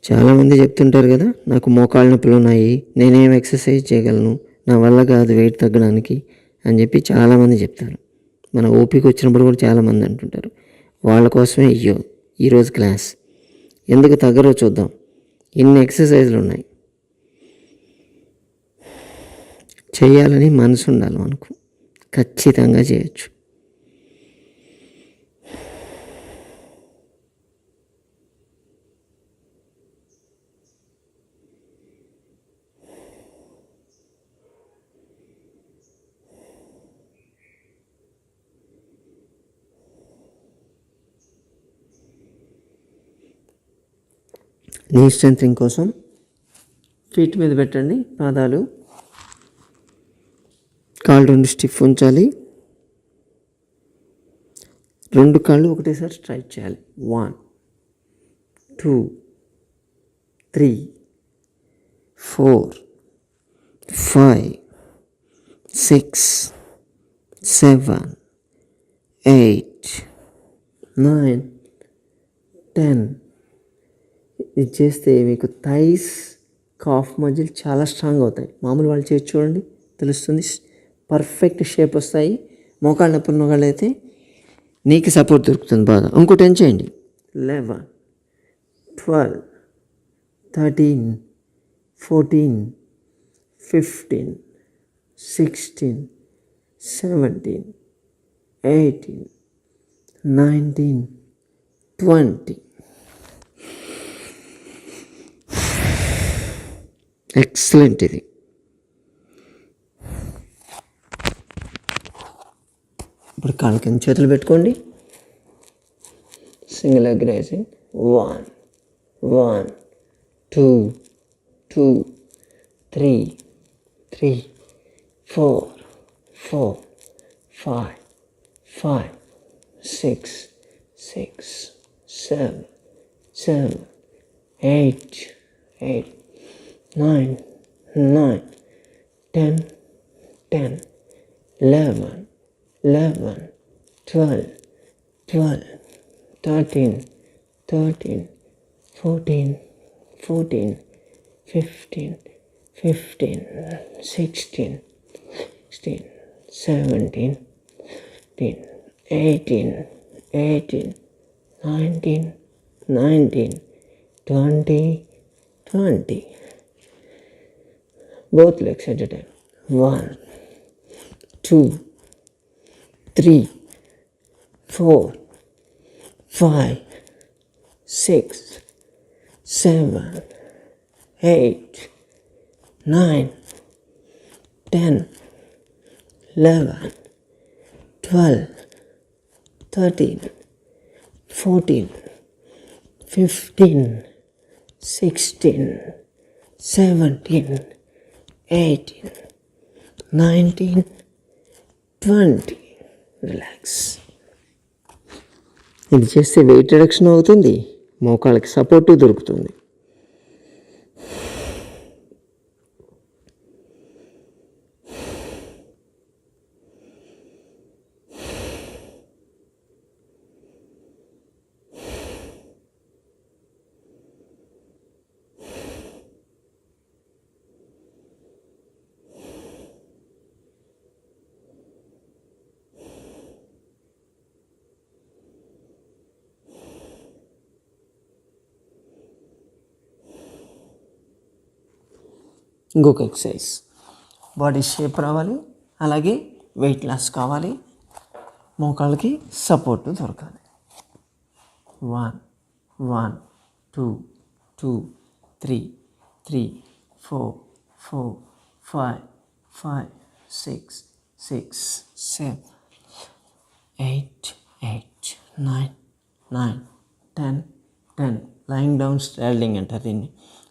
చాలామంది చెప్తుంటారు కదా, నాకు మోకాళ్ళ నొప్పులు ఉన్నాయి, నేనేం ఎక్సర్సైజ్ చేయగలను, నా వల్ల కాదు వెయిట్ తగ్గడానికి అని చెప్పి చాలామంది చెప్తారు. మన ఓపిక వచ్చినప్పుడు కూడా చాలామంది అంటుంటారు. వాళ్ళ కోసమే ఈరోజు క్లాస్. ఎందుకు తగ్గరో చూద్దాం. ఇన్ని ఎక్సర్సైజ్లు ఉన్నాయి. చేయాలని మనసు ఉండాలి మనకు. ఖచ్చితంగా చేయొచ్చు. నీ స్ట్రెంథనింగ్ కోసం ఫీట్ మీద పెట్టండి. పాదాలు, కాళ్ళు 2 స్టిఫ్ ఉంచాలి. 2 కాళ్ళు ఒకటేసారి స్ట్రైట్ చేయాలి. 1, 2, 3, 4, 5, 6, 7, 8, 9, 10. ఇది చేస్తే మీకు థైస్, కాఫ్ మజిల్ చాలా స్ట్రాంగ్ అవుతాయి. మామూలు వాళ్ళు చేసి చూడండి, తెలుస్తుంది. పర్ఫెక్ట్ షేప్ వస్తాయి. మోకాళ్ళ నొప్పులు ఉన్నవాళ్ళు అయితే నీకు సపోర్ట్ దొరుకుతుంది బాగా. ఇంకోటి ఏం చేయండి. 11, 12, 13, 14, 15, 16, 17, 18, 19, 20. ఎక్సలెంట్. ఇది ఇప్పుడు కాళ్ళ కింద చేతులు పెట్టుకోండి. Single leg raising. 1, 1, 2, 2, 3, 3, 4, 4, 5, 5, 6, 6, 7, 7, 8, 8, 9, 9, 10, 10, 11, 11, 12, 12, 13, 13, 14, 14, 15, 15, 16, 16, 17, 18, 18, 19, 19, 20, 20. Both legs at a time. 1, 2, 3, 4, 5, 6, 7, 8, 9, 10, 11, 12, 13, 14, 15, 16, 17, 18, 19, 20. Relax. ఇది చేస్తే వెయిట్ రిడక్షన్ అవుతుంది, మోకాళ్ళకి సపోర్టు దొరుకుతుంది. ఇంకొక ఎక్సర్సైజ్, బాడీ షేప్ రావాలి, అలాగే వెయిట్ లాస్ కావాలి, మోకాళ్ళకి సపోర్టు దొరకాలి. 1, 1, 2, 2, 3, 3, 4, 4, 5, 5, 6, 6, 7, 8, 8, 9, 9, 10, 10. లయింగ్ డౌన్ స్టాండింగ్ అంటారు దీన్ని.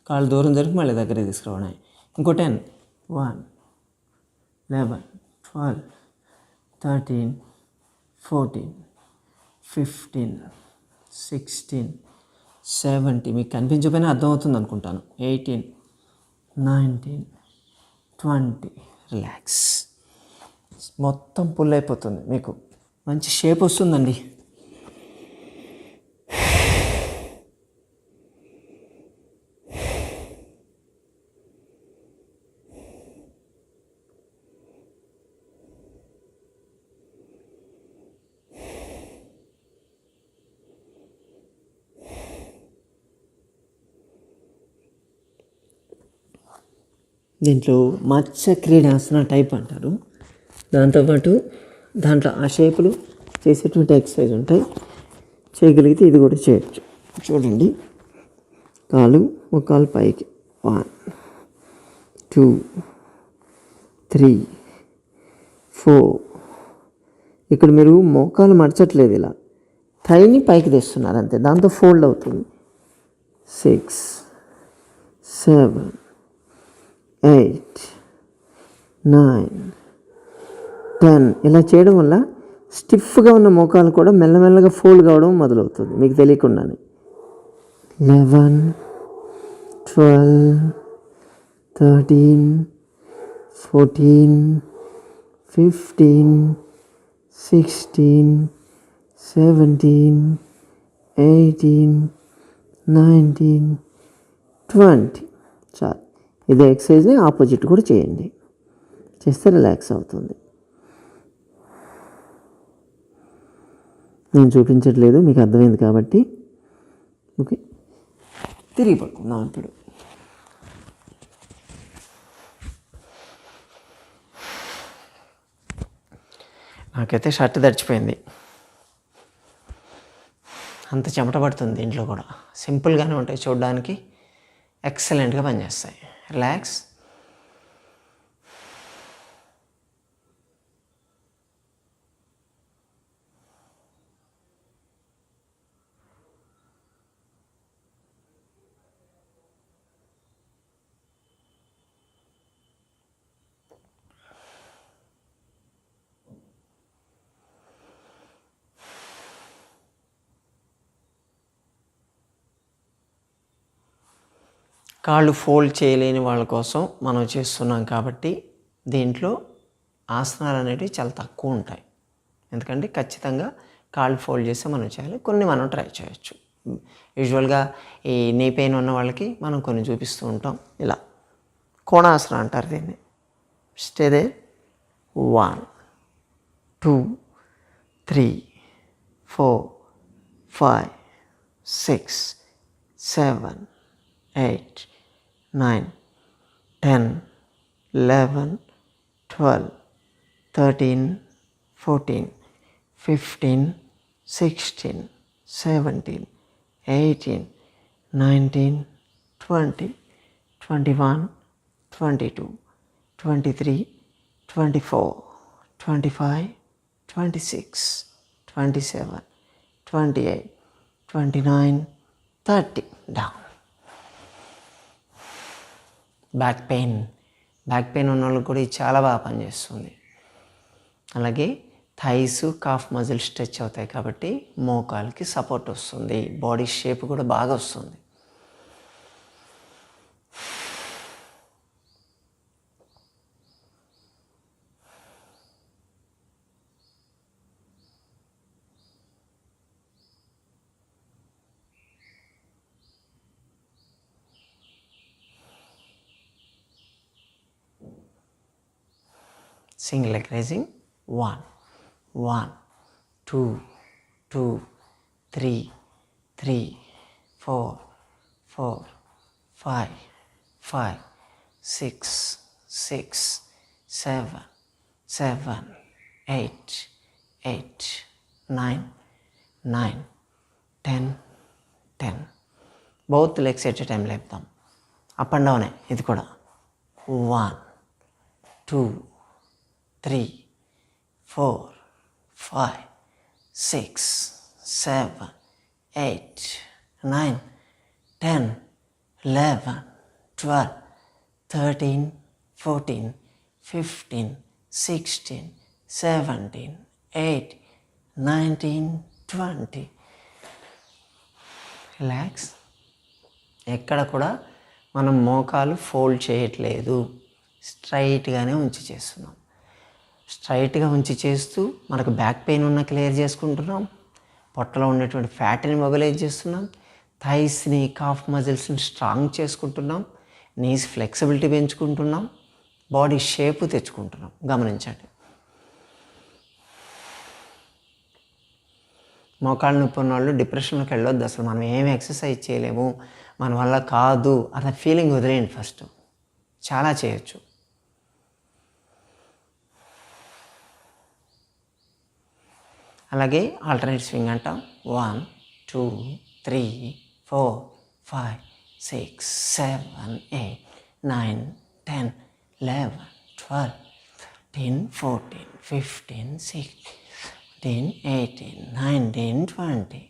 కాళ్ళు దూరం జరిపి మళ్ళీ దగ్గర తీసుకురావడం. ఇంకో 10, 1, 11, 12, 13, 14, 15, 16, 17. మీకు కనిపించకపోయినా అర్థమవుతుంది అనుకుంటాను. 18, 19, 20. రిలాక్స్. మొత్తం పుల్ అయిపోతుంది, మీకు మంచి షేప్ వస్తుందండి. దీంట్లో మత్స్య క్రీడాసన టైప్ అంటారు. దాంతోపాటు దాంట్లో ఆ షేపులు చేసేటువంటి ఎక్సర్సైజ్ ఉంటాయి. చేయగలిగితే ఇది కూడా చేయొచ్చు. చూడండి, ఒక కాలు పైకి, 1, 2, 3, 4. ఇక్కడ మీరు మోకాలు మడచట్లేదు, ఇలా థైని పైకి తెస్తున్నారు అంతే, దాంతో ఫోల్డ్ అవుతుంది. 6, 7, 8, 9, 10. ఇలా చేయడం వల్ల స్టిఫ్గా ఉన్న మోకాలు కూడా మెల్లమెల్లగా ఫోల్డ్ కావడం మొదలవుతుంది మీకు తెలియకుండానే. 11, 12, 13, 14, 15, 16, 17, 18, 19, 20. చాలు. ఇదే ఎక్సర్సైజ్ని ఆపోజిట్ కూడా చేయండి, చేస్తే రిలాక్స్ అవుతుంది. నేను చూపించట్లేదు, మీకు అర్థమైంది కాబట్టి. ఓకే, తిరిగి పడుకుందాం ఇప్పుడు. నాకైతే షర్ట్ తడిచిపోయింది, అంత చెమట పడుతుంది. దీంట్లో కూడా సింపుల్గానే ఉంటాయి చూడడానికి, ఎక్సలెంట్గా పనిచేస్తాయి. రిలాక్స్. కాళ్ళు ఫోల్డ్ చేయలేని వాళ్ళ కోసం మనం చేస్తున్నాం కాబట్టి దీంట్లో ఆసనాలు అనేవి చాలా తక్కువ ఉంటాయి. ఎందుకంటే ఖచ్చితంగా కాళ్ళు ఫోల్డ్ చేస్తే మనం చేయాలి. కొన్ని మనం ట్రై చేయొచ్చు. యూజువల్గా ఈ నీ పెయిన్ ఉన్న వాళ్ళకి మనం కొన్ని చూపిస్తూ ఉంటాం. ఇలా కోణాసనం అంటారు దీన్ని. Stay they. 1, 2, 3, 4, 5, 6, 7, 8, 9, 10, 11, 12, 13, 14, 15, 16, 17, 18, 19, 20, 21, 22, 23, 24, 25, 26, 27, 28, 29, 30. Down. Back pain ఉన్న వాళ్ళకి కూడా ఇది చాలా బాగా పనిచేస్తుంది. అలాగే థైస్ కాఫ్ మజిల్ స్ట్రెచ్ అవుతాయి కాబట్టి మోకాలకి సపోర్ట్ వస్తుంది, బాడీ షేప్ కూడా బాగా వస్తుంది. Single leg raising. 1, 1, 2, 2, 3, 3, 4, 4, 5, 5, 6, 6, 7, 7, 8, 8, 9, 9, 10, 10. Both legs at a time లేపుతాం. అప్ అండ్ డౌనే ఇది కూడా. 1, 2, 3, 4, 5, 6, 7, 8, 9, 10, 11, 12, 13, 14, 15, 16, 17, 18, 19, 20. రిలాక్స్. ఎక్కడ కూడా మనం మోకాలు ఫోల్డ్ చేయట్లేదు, స్ట్రైట్గానే ఉంచి చేస్తున్నాం. స్ట్రైట్గా ఉంచి చేస్తూ మనకు బ్యాక్ పెయిన్ ఉన్న క్లియర్ చేసుకుంటున్నాం, పొట్టలో ఉన్నటువంటి ఫ్యాట్ని మొబిలైజ్ చేస్తున్నాం, థైస్ని కాఫ్ మజిల్స్ని స్ట్రాంగ్ చేసుకుంటున్నాం, నీస్ ఫ్లెక్సిబిలిటీ పెంచుకుంటున్నాం, బాడీ షేప్ తెచ్చుకుంటున్నాం. గమనించండి. మోకాళ్ళ నొప్పి ఉన్న వాళ్ళు డిప్రెషన్లోకి వెళ్ళొద్దు. అసలు మనం ఏమి ఎక్సర్సైజ్ చేయలేము, మన వల్ల కాదు అన్న ఫీలింగ్ వదిలేయండి. ఫస్ట్ చాలా చేయొచ్చు. అలాగే ఆల్టర్నేట్ స్వింగ్ అంటాం. 1, 2, 3, 4, 5, 6, 7, 8, 9, 10, 11, 12, 13, 14, 15, 16, 18, 19, 20.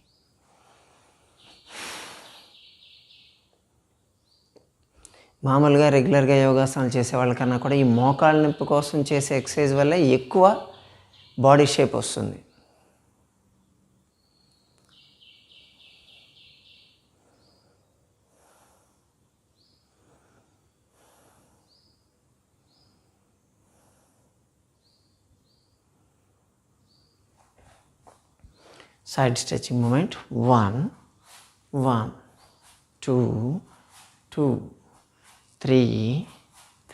మామూలుగా రెగ్యులర్గా యోగాసనాలు చేసే వాళ్ళకన్నా కూడా ఈ మోకాళ్ళ నొప్పి కోసం చేసే ఎక్సర్సైజ్ వల్ల ఎక్కువ బాడీ షేప్ వస్తుంది. Side stretching movement. 1, 1, 2, 2, 3,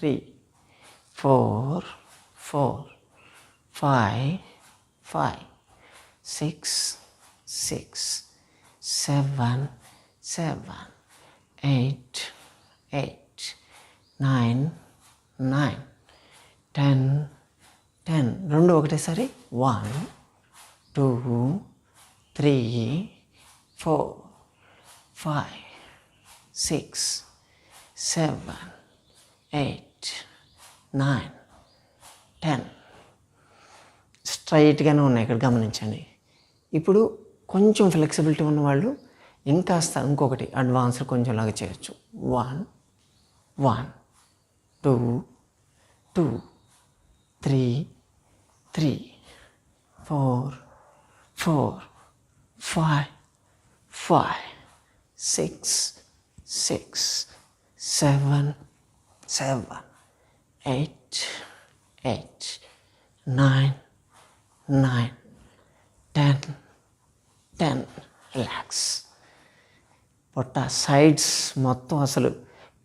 3, 4, 4, 5, 5, 6, 6, 7, 7, 8, 8, 9, 9, 10, 10. రెండు ఒకటేసారి. 1, 2, 3, 4, 5, 6, 7, 8, 9, 10. స్ట్రైట్గానే ఉన్నాయి ఇక్కడ గమనించండి. ఇప్పుడు కొంచెం ఫ్లెక్సిబిలిటీ ఉన్నవాళ్ళు ఇంకొకటి అడ్వాన్స్ కొంచెం లాగా చేయొచ్చు. 1, 1, 2, 2, 3, 3, 4, 4, 5, 5, 6, 6, 7, 7, 8, 8, 9, 9, 10, 10. రిలాక్స్. పొట్ట సైడ్స్ మొత్తం అసలు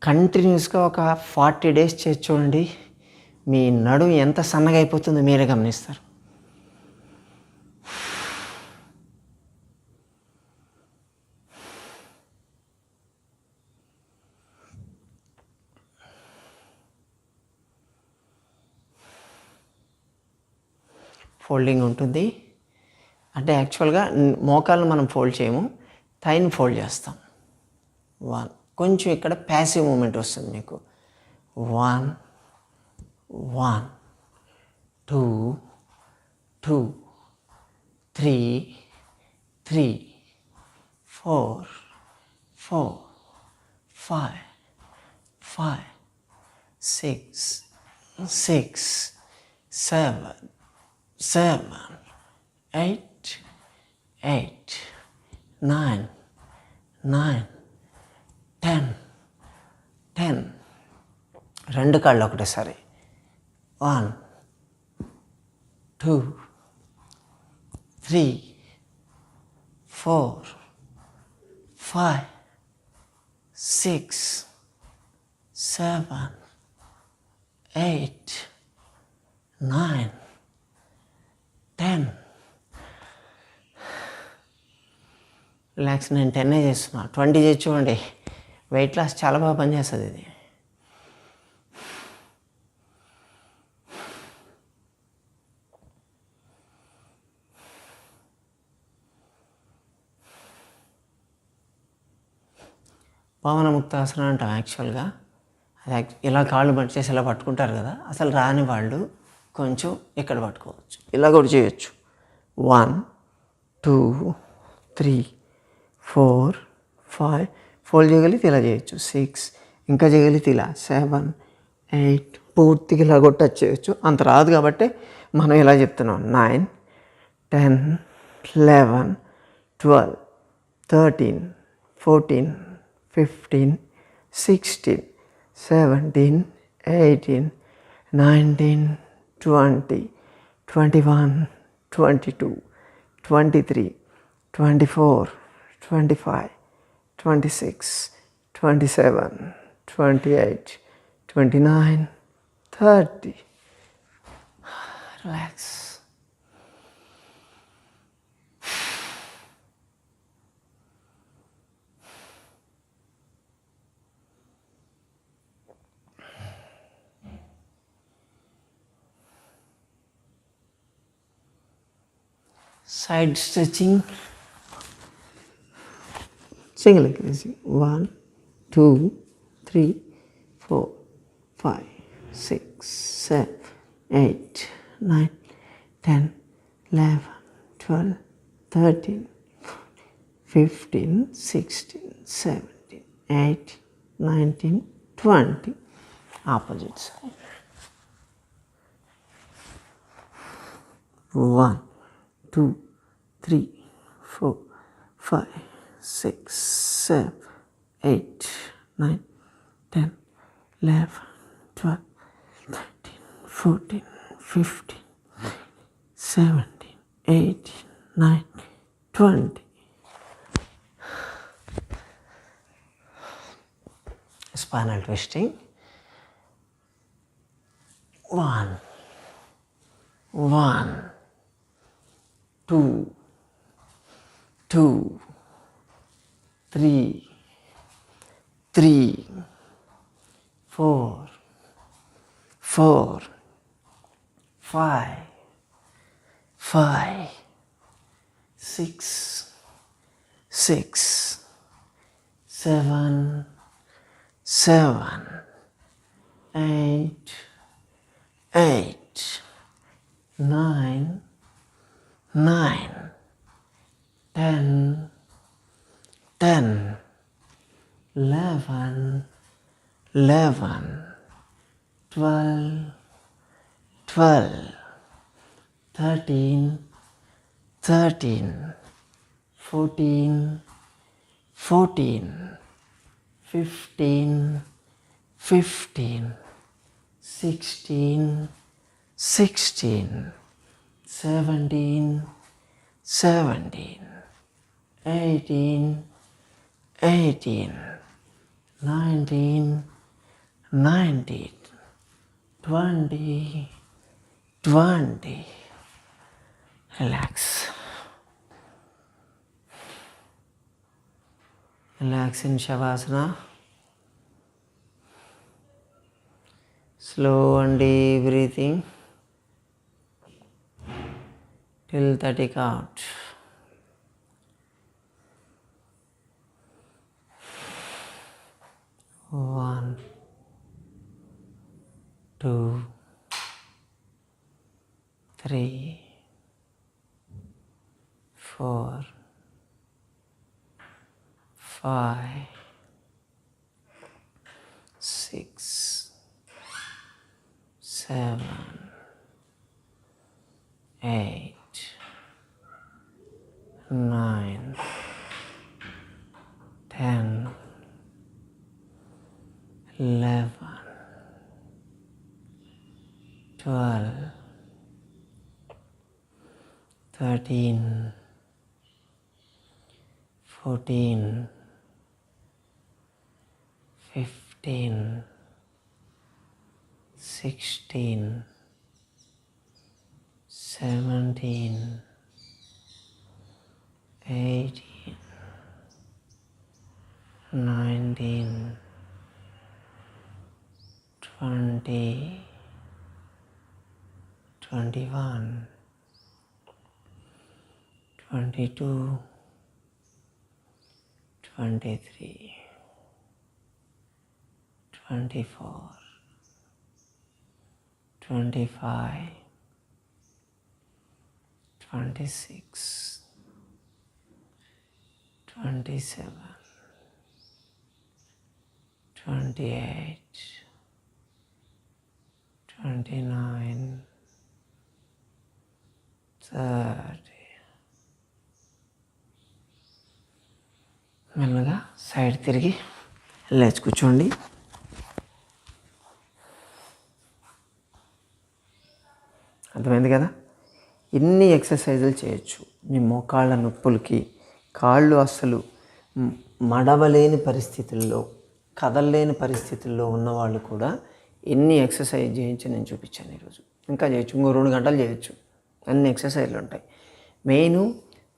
కంటిన్యూస్గా ఒక 40 days చేసి చూడండి, మీ నడుము ఎంత సన్నగా అయిపోతుందో మీరే గమనిస్తారు. ఫోల్డింగ్ ఉంటుంది. అంటే యాక్చువల్గా మోకాలను మనం ఫోల్డ్ చేయము, థైని ఫోల్డ్ చేస్తాం. 1 కొంచెం ఇక్కడ ప్యాసివ్ మూమెంట్ వస్తుంది మీకు. 1 1 2 2 3 3 4 4 5 5 6 6 7 7 8 8 9 9 10 10. రెండు కాళ్ళు ఒకటేసారి. 1 2 3 4 5 6 7 8 9 10. రిలాక్స్. నేను 10 చేస్తున్నా, 20 చేసి చూడండి. వెయిట్ లాస్ చాలా బాగా పనిచేస్తుంది ఇది. పవన ముక్తాసనం అంటాం యాక్చువల్గా. అది ఇలా కాళ్ళు చేసి ఇలా పట్టుకుంటారు కదా, అసలు రాని వాళ్ళు కొంచెం ఇక్కడ పట్టుకోవచ్చు, ఇలా కూడా చేయొచ్చు. 1 2 3 4 5 ఫోల్డ్ చేయగలిగితే ఇలా చేయొచ్చు. 6 ఇంకా చేయగలిగితే ఇలా 7 8 పూర్తిగా ఇలా కూడా టచ్ చేయొచ్చు. అంత రాదు కాబట్టి మనం ఇలా చెప్తున్నాం. 9 10 11 12 13 14 15 16 17 18 19 20 21 22 23 24 25 26 27 28 29 30. Relax. Side stretching. Single leg raising. 1 2 3 4 5 6 7 8 9 10 11 12 13 15 16 17 18 19 20. Opposite side. 1 2 3 4 5 6 7 8 9 10 11 12 13 14 15 17 18 19 20. Spinal twisting. 1 1 2 2 3 3 4 4 5 5 6 6 7 7 8 8 9 9 10 10 11 11 12 12 13 13 14 14 15 15 16 16 17 17 18 18 19 19 20 20. Relax. Relax in Shavasana. Slow and deep breathing. till 30 count. 1, 2, 3, 4, 5, 6, 7, 8, 9, 10, 11, 12, 13, 14, 15, 16, 17, 18, 19, 20, 21, 22, 23, 24, 25, 26, 27, 28, 29, 30. మెల్లగా సైడ్ తిరిగి లేచి కూర్చోండి. అర్థమైంది కదా? ఇన్ని ఎక్సర్సైజులు చేయొచ్చు. మీ మోకాళ్ళ నొప్పులకి, కాళ్ళు అస్సలు మడవలేని పరిస్థితుల్లో, కదలలేని పరిస్థితుల్లో ఉన్నవాళ్ళు కూడా ఎన్ని ఎక్సర్సైజ్ చేయించి నేను చూపించాను ఈరోజు. ఇంకా చేయొచ్చు, ఇంకో 2 గంటలు చేయొచ్చు. అన్ని ఎక్సర్సైజ్లు ఉంటాయి. మెయిన్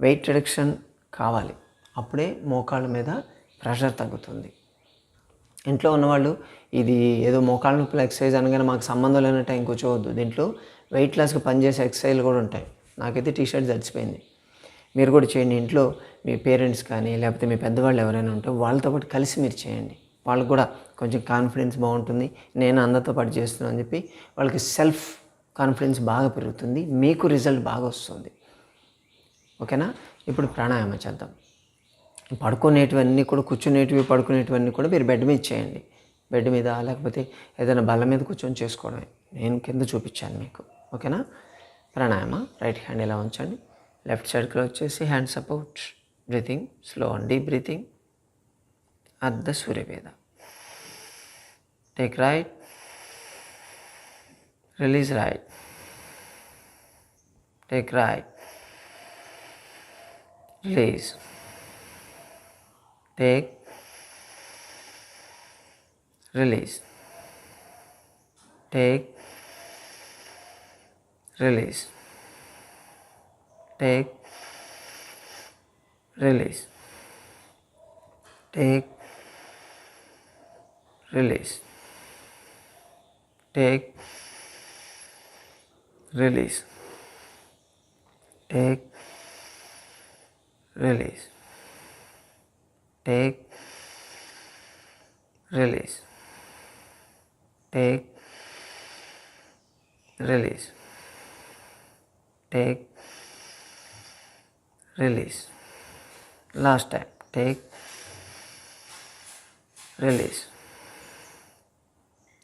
వెయిట్ రిడక్షన్ కావాలి. అప్పుడే మోకాళ్ళ మీద ప్రెషర్ తగ్గుతుంది. ఇంట్లో ఉన్నవాళ్ళు ఇది ఏదో మోకాళ్ళ నొప్పుల ఎక్సర్సైజ్ అనగానే మాకు సంబంధం లేనట్టు ఆయన కూర్చోవద్దు. దీంట్లో వెయిట్ లాస్కి పనిచేసే ఎక్సర్సైజ్లు కూడా ఉంటాయి. నాకైతే టీషర్ట్ చచ్చిపోయింది. మీరు కూడా చేయండి. ఇంట్లో మీ పేరెంట్స్ కానీ లేకపోతే మీ పెద్దవాళ్ళు ఎవరైనా ఉంటే వాళ్ళతో పాటు కలిసి మీరు చేయండి. వాళ్ళకు కూడా కొంచెం కాన్ఫిడెన్స్ బాగుంటుంది. నేను అందరితో పాటు చేస్తున్నాను అని చెప్పి వాళ్ళకి సెల్ఫ్ కాన్ఫిడెన్స్ బాగా పెరుగుతుంది. మీకు రిజల్ట్ బాగా వస్తుంది. ఓకేనా? ఇప్పుడు ప్రాణాయామం చేద్దాం. పడుకునేటివన్నీ కూడా, కూర్చునేటివి పడుకునేటివన్నీ కూడా మీరు బెడ్ మీద చేయండి. బెడ్ మీద లేకపోతే ఏదైనా బల్ల మీద కూర్చొని చేసుకోవడమే. నేను కింద చూపించాను మీకు. ఓకేనా? ప్రాణాయామ. రైట్ హ్యాండ్ ఇలా ఉంచండి. లెఫ్ట్ సైడ్ క్లోజ్ చేసి hand support. Breathing slow and deep breathing. అర్ధ సూర్యవేద. Take right, release right, take right, release, take, release, take, release, take, release, take, release, take, release, take, release, take, release, take, release, take, release. Last time. Take, release.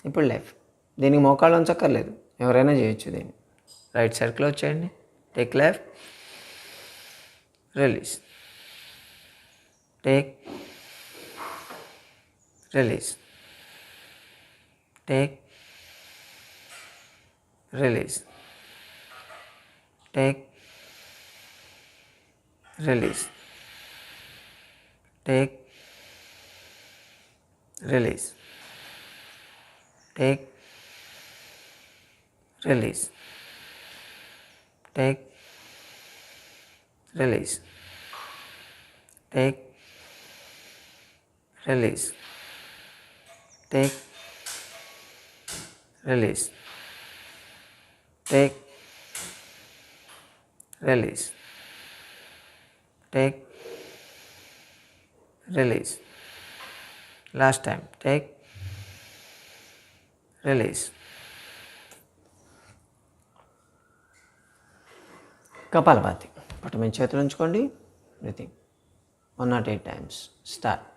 ఇప్పుడు లెఫ్ట్. దీనికి మోకాళ్ళు ఉంచక్కర్లేదు, ఎవరైనా చేయొచ్చు దీన్ని. రైట్ సైడ్ క్లోజ్ చేయండి. Take left, release, take, release, take, release, take, release, take, release, take, release, take, release, take, release, take, release, take, release, take, release. Last time, take, release. Kapalbhati పట్టు మీద చేతులు ఉంచుకోండి. Breathing 108 times. స్టార్ట్.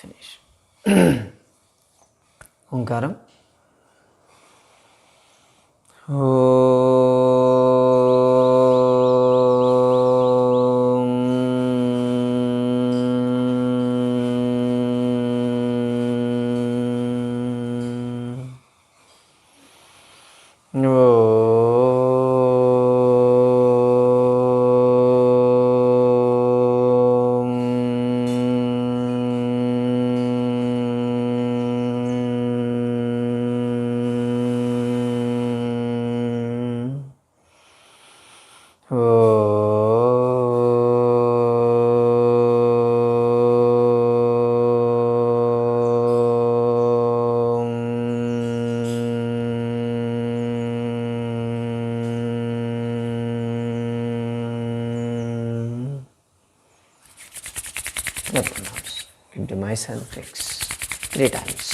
ఫినిష్. ఓంకారం. Into myself fix 3 times.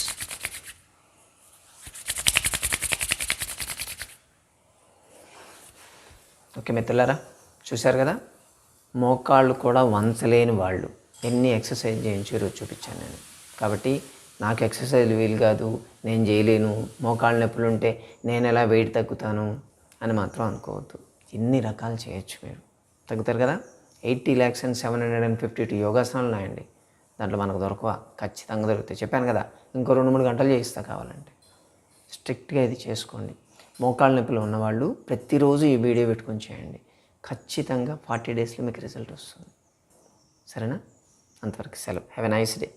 Okay మిత్రులారా, చూశారు కదా, మోకాళ్ళు కూడా వంచలేని వాళ్ళు ఎన్ని ఎక్సర్సైజ్ చేయించారో చూపించాను నేను. కాబట్టి నాకు ఎక్సర్సైజ్ వీలు కాదు, నేను చేయలేను, మోకాళ్ళ నొప్పులు ఉంటే నేను ఎలా వెయిట్ తగ్గుతాను అని మాత్రం అనుకోవద్దు. ఎన్ని రకాలు చేయొచ్చు, మీరు తగ్గుతారు కదా. 80,752 యోగాసనాలు ఉన్నాయండి. దాంట్లో మనకు దొరకవా? ఖచ్చితంగా దొరుకుతాయి. చెప్పాను కదా, ఇంకో 2-3 గంటలు చేయిస్తా కావాలంటే. స్ట్రిక్ట్గా ఇది చేసుకోండి. మోకాళ్ళ నొప్పులు ఉన్నవాళ్ళు ప్రతిరోజు ఈ వీడియో పెట్టుకొని చేయండి. ఖచ్చితంగా 40 daysలో మీకు రిజల్ట్ వస్తుంది. సరేనా? అంతవరకు సెలవు. Have a nice day.